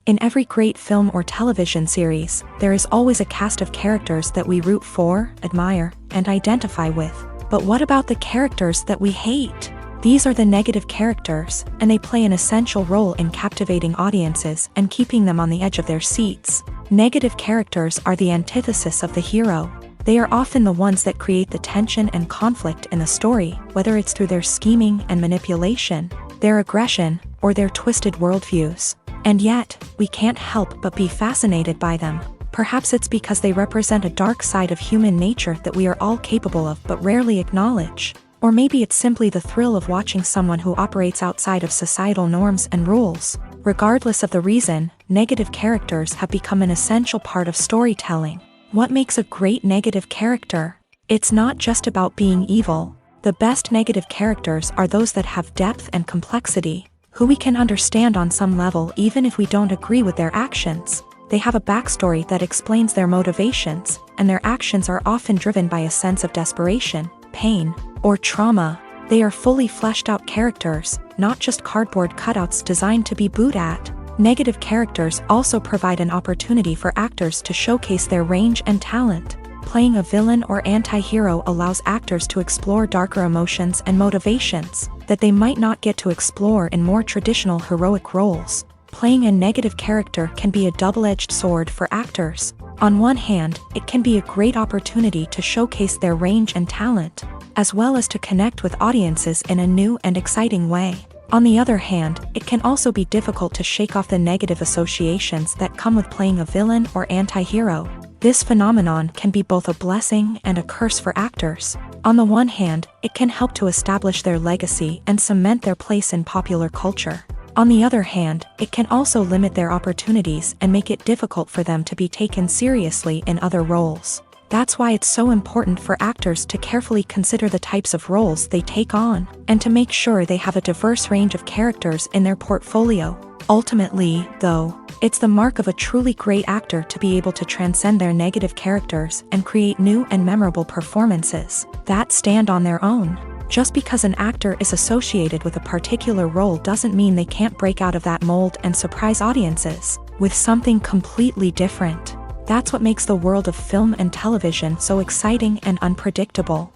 In every great film or television series, there is always a cast of characters that we root for, admire, and identify with. But what about the characters that we hate? These are the negative characters, and they play an essential role in captivating audiences and keeping them on the edge of their seats. Negative characters are the antithesis of the hero. They are often the ones that create the tension and conflict in the story, whether it's through their scheming and manipulation, their aggression, or their twisted worldviews. And yet, we can't help but be fascinated by them. Perhaps it's because they represent a dark side of human nature that we are all capable of but rarely acknowledge. Or maybe it's simply the thrill of watching someone who operates outside of societal norms and rules. Regardless of the reason, negative characters have become an essential part of storytelling. What makes a great negative character? It's not just about being evil. The best negative characters are those that have depth and complexity, who we can understand on some level even if we don't agree with their actions. They have a backstory that explains their motivations, and their actions are often driven by a sense of desperation, pain, or trauma. They are fully fleshed out characters, not just cardboard cutouts designed to be booed at. Negative characters also provide an opportunity for actors to showcase their range and talent. Playing a villain or anti-hero allows actors to explore darker emotions and motivations that they might not get to explore in more traditional heroic roles. Playing a negative character can be a double-edged sword for actors. On one hand, it can be a great opportunity to showcase their range and talent, as well as to connect with audiences in a new and exciting way. On the other hand, it can also be difficult to shake off the negative associations that come with playing a villain or anti-hero. This phenomenon can be both a blessing and a curse for actors. On the one hand, it can help to establish their legacy and cement their place in popular culture. On the other hand, it can also limit their opportunities and make it difficult for them to be taken seriously in other roles. That's why it's so important for actors to carefully consider the types of roles they take on, and to make sure they have a diverse range of characters in their portfolio. Ultimately, though, it's the mark of a truly great actor to be able to transcend their negative characters and create new and memorable performances that stand on their own. Just because an actor is associated with a particular role doesn't mean they can't break out of that mold and surprise audiences with something completely different. That's what makes the world of film and television so exciting and unpredictable.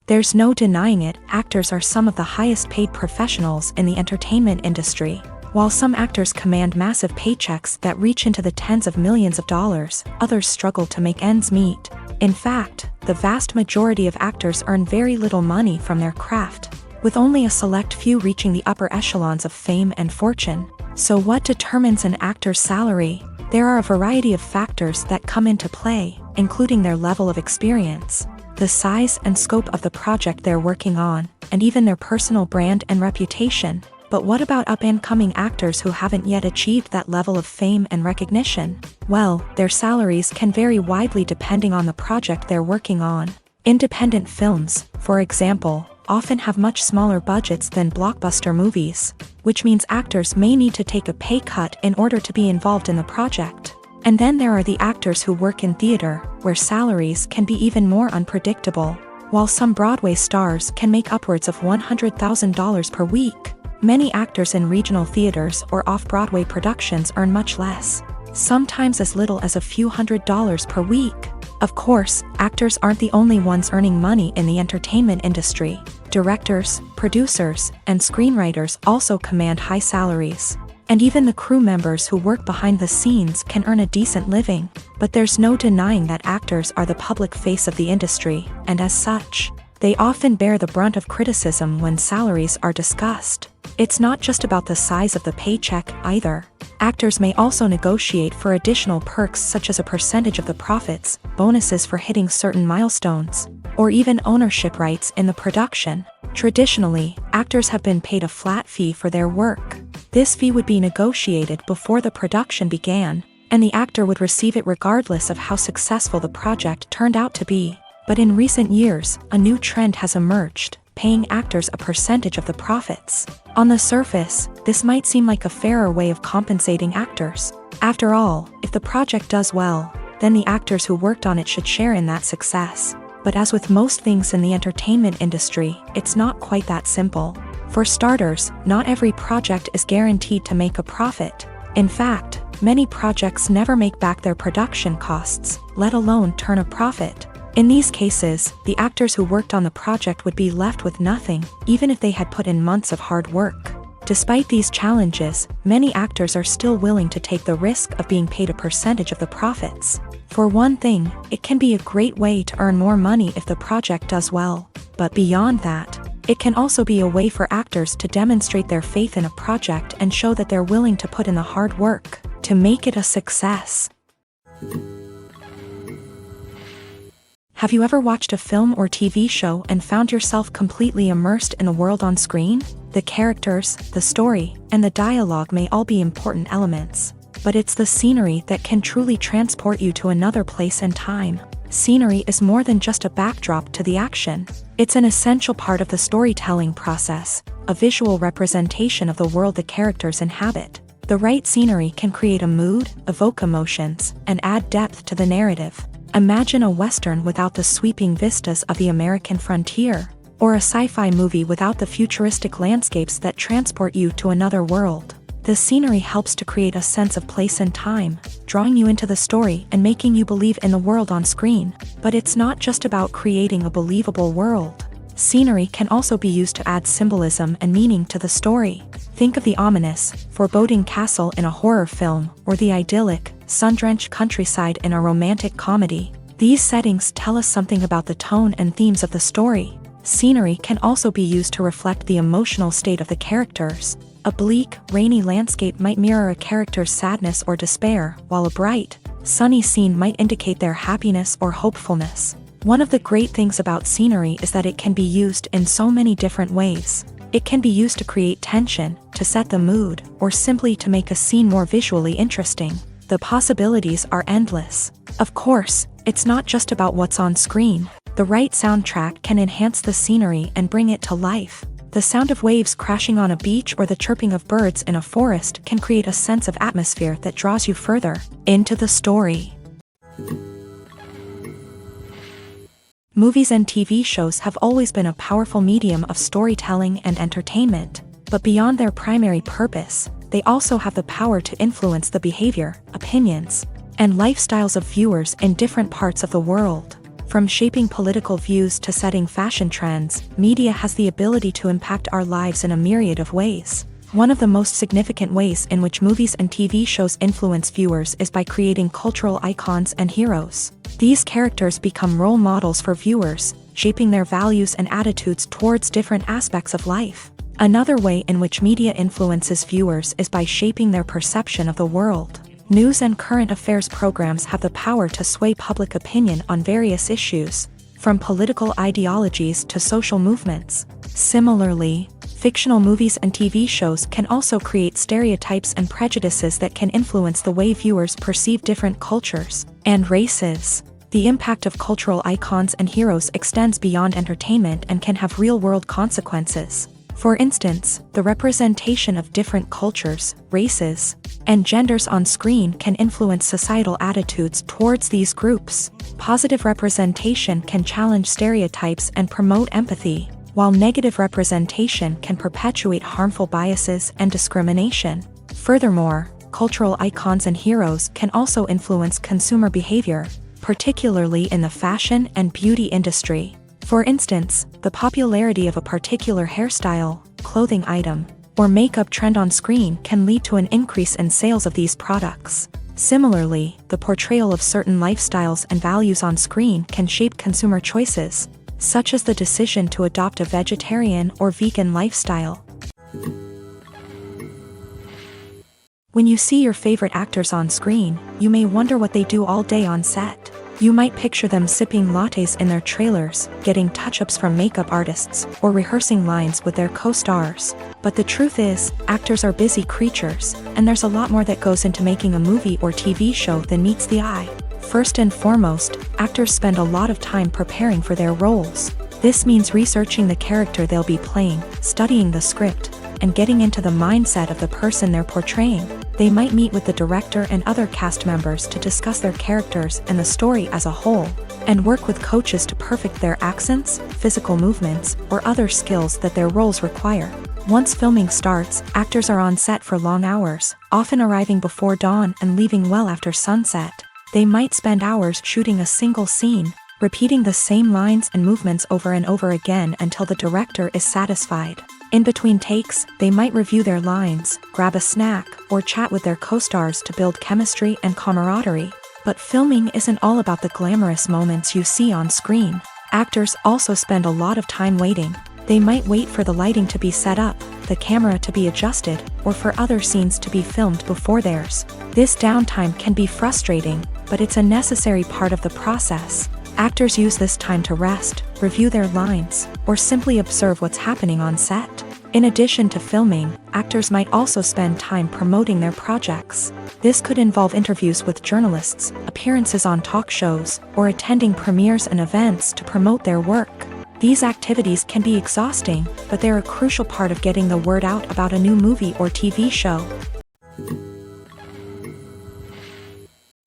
There's no denying it, actors are some of the highest paid professionals in the entertainment industry. While some actors command massive paychecks that reach into the tens of millions of dollars, others struggle to make ends meet. In fact, the vast majority of actors earn very little money from their craft, with only a select few reaching the upper echelons of fame and fortune. So what determines an actor's salary? There are a variety of factors that come into play, including their level of experience, the size and scope of the project they're working on, and even their personal brand and reputation. But what about up-and-coming actors who haven't yet achieved that level of fame and recognition? Well, their salaries can vary widely depending on the project they're working on. Independent films, for example, often have much smaller budgets than blockbuster movies, which means actors may need to take a pay cut in order to be involved in the project. And then there are the actors who work in theater, where salaries can be even more unpredictable. While some Broadway stars can make upwards of $100,000 per week, many actors in regional theaters or off-Broadway productions earn much less, sometimes as little as a few $100s per week. Of course, actors aren't the only ones earning money in the entertainment industry. Directors, producers, and screenwriters also command high salaries. And even the crew members who work behind the scenes can earn a decent living. But there's no denying that actors are the public face of the industry, and as such, They often bear the brunt of criticism when salaries are discussed. It's not just about the size of the paycheck, either. Actors may also negotiate for additional perks such as a percentage of the profits, bonuses for hitting certain milestones, or even ownership rights in the production. Traditionally, actors have been paid a flat fee for their work. This fee would be negotiated before the production began, and the actor would receive it regardless of how successful the project turned out to be. But in recent years, a new trend has emerged, paying actors a percentage of the profits. On the surface, this might seem like a fairer way of compensating actors. After all, if the project does well, then the actors who worked on it should share in that success. But as with most things in the entertainment industry, it's not quite that simple. For starters, not every project is guaranteed to make a profit. In fact, many projects never make back their production costs, let alone turn a profit. In these cases, the actors who worked on the project would be left with nothing, even if they had put in months of hard work. Despite these challenges, many actors are still willing to take the risk of being paid a percentage of the profits. For one thing, it can be a great way to earn more money if the project does well. But beyond that, it can also be a way for actors to demonstrate their faith in a project and show that they're willing to put in the hard work to make it a success. Have you ever watched a film or TV show and found yourself completely immersed in the world on screen? The characters, the story, and the dialogue may all be important elements, but it's the scenery that can truly transport you to another place and time. Scenery is more than just a backdrop to the action. It's an essential part of the storytelling process, a visual representation of the world the characters inhabit. The right scenery can create a mood, evoke emotions, and add depth to the narrative. Imagine a Western without the sweeping vistas of the American frontier, or a sci-fi movie without the futuristic landscapes that transport you to another world. The scenery helps to create a sense of place and time, drawing you into the story and making you believe in the world on screen. But it's not just about creating a believable world. Scenery can also be used to add symbolism and meaning to the story. Think of the ominous, foreboding castle in a horror film, or the idyllic, sun-drenched countryside in a romantic comedy. These settings tell us something about the tone and themes of the story. Scenery can also be used to reflect the emotional state of the characters. A bleak, rainy landscape might mirror a character's sadness or despair, while a bright, sunny scene might indicate their happiness or hopefulness. One of the great things about scenery is that it can be used in so many different ways. It can be used to create tension, to set the mood, or simply to make a scene more visually interesting. The possibilities are endless. Of course, it's not just about what's on screen. The right soundtrack can enhance the scenery and bring it to life. The sound of waves crashing on a beach or the chirping of birds in a forest can create a sense of atmosphere that draws you further into the story. Movies and TV shows have always been a powerful medium of storytelling and entertainment, but beyond their primary purpose, they also have the power to influence the behavior, opinions, and lifestyles of viewers in different parts of the world. From shaping political views to setting fashion trends, media has the ability to impact our lives in a myriad of ways. One of the most significant ways in which movies and TV shows influence viewers is by creating cultural icons and heroes. These characters become role models for viewers, shaping their values and attitudes towards different aspects of life. Another way in which media influences viewers is by shaping their perception of the world. News and current affairs programs have the power to sway public opinion on various issues, from political ideologies to social movements. Similarly, fictional movies and TV shows can also create stereotypes and prejudices that can influence the way viewers perceive different cultures and races. The impact of cultural icons and heroes extends beyond entertainment and can have real-world consequences. For instance, the representation of different cultures, races, and genders on screen can influence societal attitudes towards these groups. Positive representation can challenge stereotypes and promote empathy, while negative representation can perpetuate harmful biases and discrimination. Furthermore, cultural icons and heroes can also influence consumer behavior, particularly in the fashion and beauty industry. For instance, the popularity of a particular hairstyle, clothing item, or makeup trend on screen can lead to an increase in sales of these products. Similarly, the portrayal of certain lifestyles and values on screen can shape consumer choices, such as the decision to adopt a vegetarian or vegan lifestyle. When you see your favorite actors on screen, you may wonder what they do all day on set. You might picture them sipping lattes in their trailers, getting touch-ups from makeup artists, or rehearsing lines with their co-stars. But the truth is, actors are busy creatures, and there's a lot more that goes into making a movie or TV show than meets the eye. First and foremost, actors spend a lot of time preparing for their roles. This means researching the character they'll be playing, studying the script, and getting into the mindset of the person they're portraying. They might meet with the director and other cast members to discuss their characters and the story as a whole, and work with coaches to perfect their accents, physical movements, or other skills that their roles require. Once filming starts, actors are on set for long hours, often arriving before dawn and leaving well after sunset. They might spend hours shooting a single scene, repeating the same lines and movements over and over again until the director is satisfied. In between takes, they might review their lines, grab a snack, or chat with their co-stars to build chemistry and camaraderie. But filming isn't all about the glamorous moments you see on screen. Actors also spend a lot of time waiting. They might wait for the lighting to be set up, the camera to be adjusted, or for other scenes to be filmed before theirs. This downtime can be frustrating, but it's a necessary part of the process. Actors use this time to rest, review their lines, or simply observe what's happening on set. In addition to filming, actors might also spend time promoting their projects. This could involve interviews with journalists, appearances on talk shows, or attending premieres and events to promote their work. These activities can be exhausting, but they're a crucial part of getting the word out about a new movie or TV show.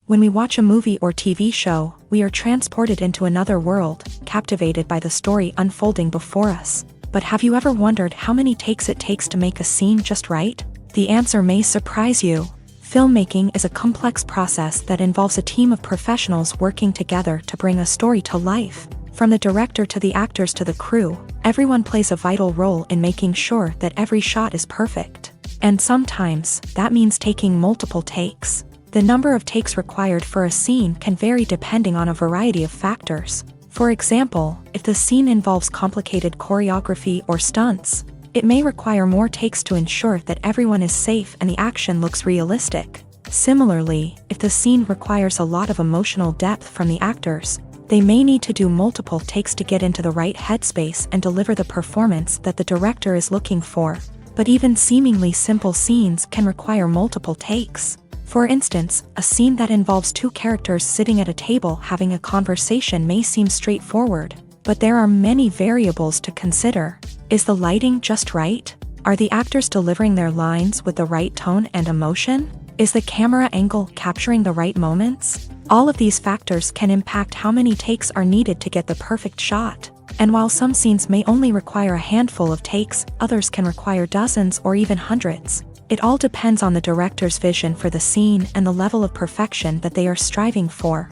When we watch a movie or TV show, we are transported into another world, captivated by the story unfolding before us. But have you ever wondered how many takes it takes to make a scene just right? The answer may surprise you. Filmmaking is a complex process that involves a team of professionals working together to bring a story to life. From the director to the actors to the crew, everyone plays a vital role in making sure that every shot is perfect. And sometimes, that means taking multiple takes. The number of takes required for a scene can vary depending on a variety of factors. For example, if the scene involves complicated choreography or stunts, it may require more takes to ensure that everyone is safe and the action looks realistic. Similarly, if the scene requires a lot of emotional depth from the actors, they may need to do multiple takes to get into the right headspace and deliver the performance that the director is looking for. But even seemingly simple scenes can require multiple takes. For instance, a scene that involves two characters sitting at a table having a conversation may seem straightforward, but there are many variables to consider. Is the lighting just right? Are the actors delivering their lines with the right tone and emotion? Is the camera angle capturing the right moments? All of these factors can impact how many takes are needed to get the perfect shot. And while some scenes may only require a handful of takes, others can require dozens or even hundreds. It all depends on the director's vision for the scene and the level of perfection that they are striving for.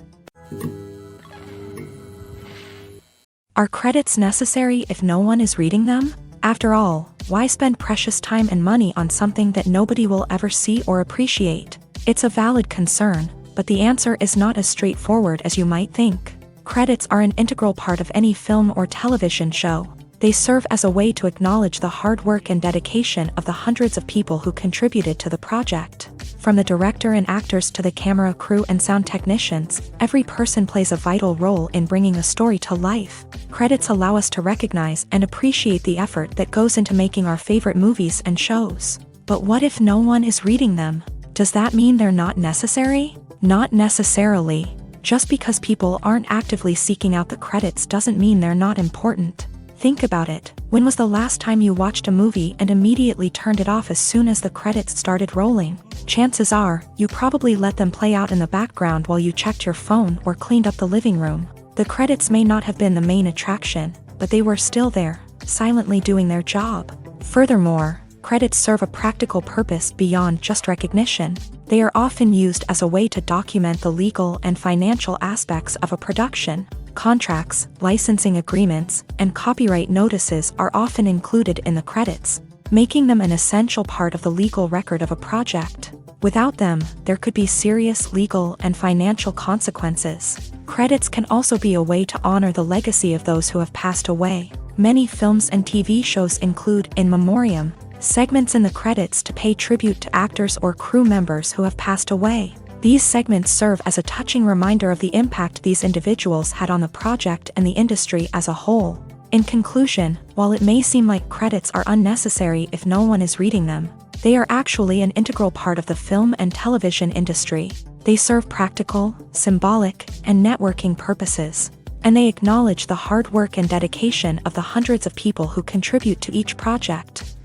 Are credits necessary if no one is reading them? After all, why spend precious time and money on something that nobody will ever see or appreciate? It's a valid concern, but the answer is not as straightforward as you might think. Credits are an integral part of any film or television show. They serve as a way to acknowledge the hard work and dedication of the hundreds of people who contributed to the project. From the director and actors to the camera crew and sound technicians, every person plays a vital role in bringing a story to life. Credits allow us to recognize and appreciate the effort that goes into making our favorite movies and shows. But what if no one is reading them? Does that mean they're not necessary? Not necessarily. Just because people aren't actively seeking out the credits doesn't mean they're not important. Think about it. When was the last time you watched a movie and immediately turned it off as soon as the credits started rolling? Chances are, you probably let them play out in the background while you checked your phone or cleaned up the living room. The credits may not have been the main attraction, but they were still there, silently doing their job. Furthermore, credits serve a practical purpose beyond just recognition. They are often used as a way to document the legal and financial aspects of a production. Contracts, licensing agreements, and copyright notices are often included in the credits, making them an essential part of the legal record of a project. Without them, there could be serious legal and financial consequences. Credits can also be a way to honor the legacy of those who have passed away. Many films and TV shows include in memoriam segments in the credits to pay tribute to actors or crew members who have passed away. These segments serve as a touching reminder of the impact these individuals had on the project and the industry as a whole. In conclusion, while it may seem like credits are unnecessary if no one is reading them, they are actually an integral part of the film and television industry. They serve practical, symbolic, and networking purposes, and they acknowledge the hard work and dedication of the hundreds of people who contribute to each project.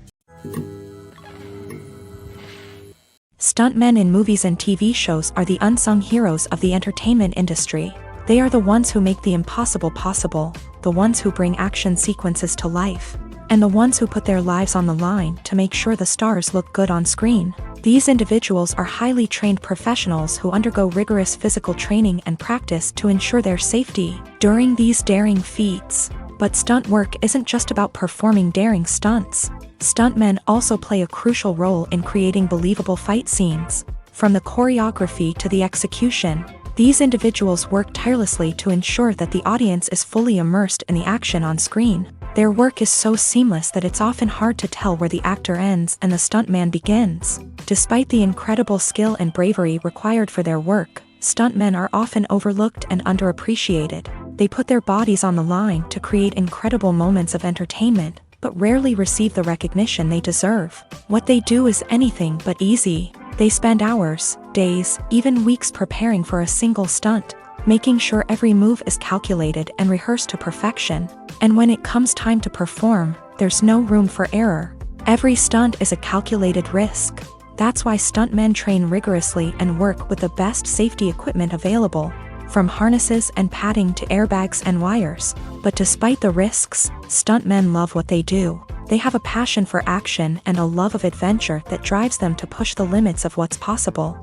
Stuntmen in movies and TV shows are the unsung heroes of the entertainment industry. They are the ones who make the impossible possible, the ones who bring action sequences to life, and the ones who put their lives on the line to make sure the stars look good on screen. These individuals are highly trained professionals who undergo rigorous physical training and practice to ensure their safety during these daring feats. But stunt work isn't just about performing daring stunts. Stuntmen also play a crucial role in creating believable fight scenes. From the choreography to the execution, these individuals work tirelessly to ensure that the audience is fully immersed in the action on screen. Their work is so seamless that it's often hard to tell where the actor ends and the stuntman begins. Despite the incredible skill and bravery required for their work, stuntmen are often overlooked and underappreciated. They put their bodies on the line to create incredible moments of entertainment, but rarely receive the recognition they deserve. What they do is anything but easy. They spend hours, days, even weeks preparing for a single stunt, making sure every move is calculated and rehearsed to perfection. And when it comes time to perform, there's no room for error. Every stunt is a calculated risk. That's why stuntmen train rigorously and work with the best safety equipment available, from harnesses and padding to airbags and wires. But despite the risks, stuntmen love what they do. They have a passion for action and a love of adventure that drives them to push the limits of what's possible.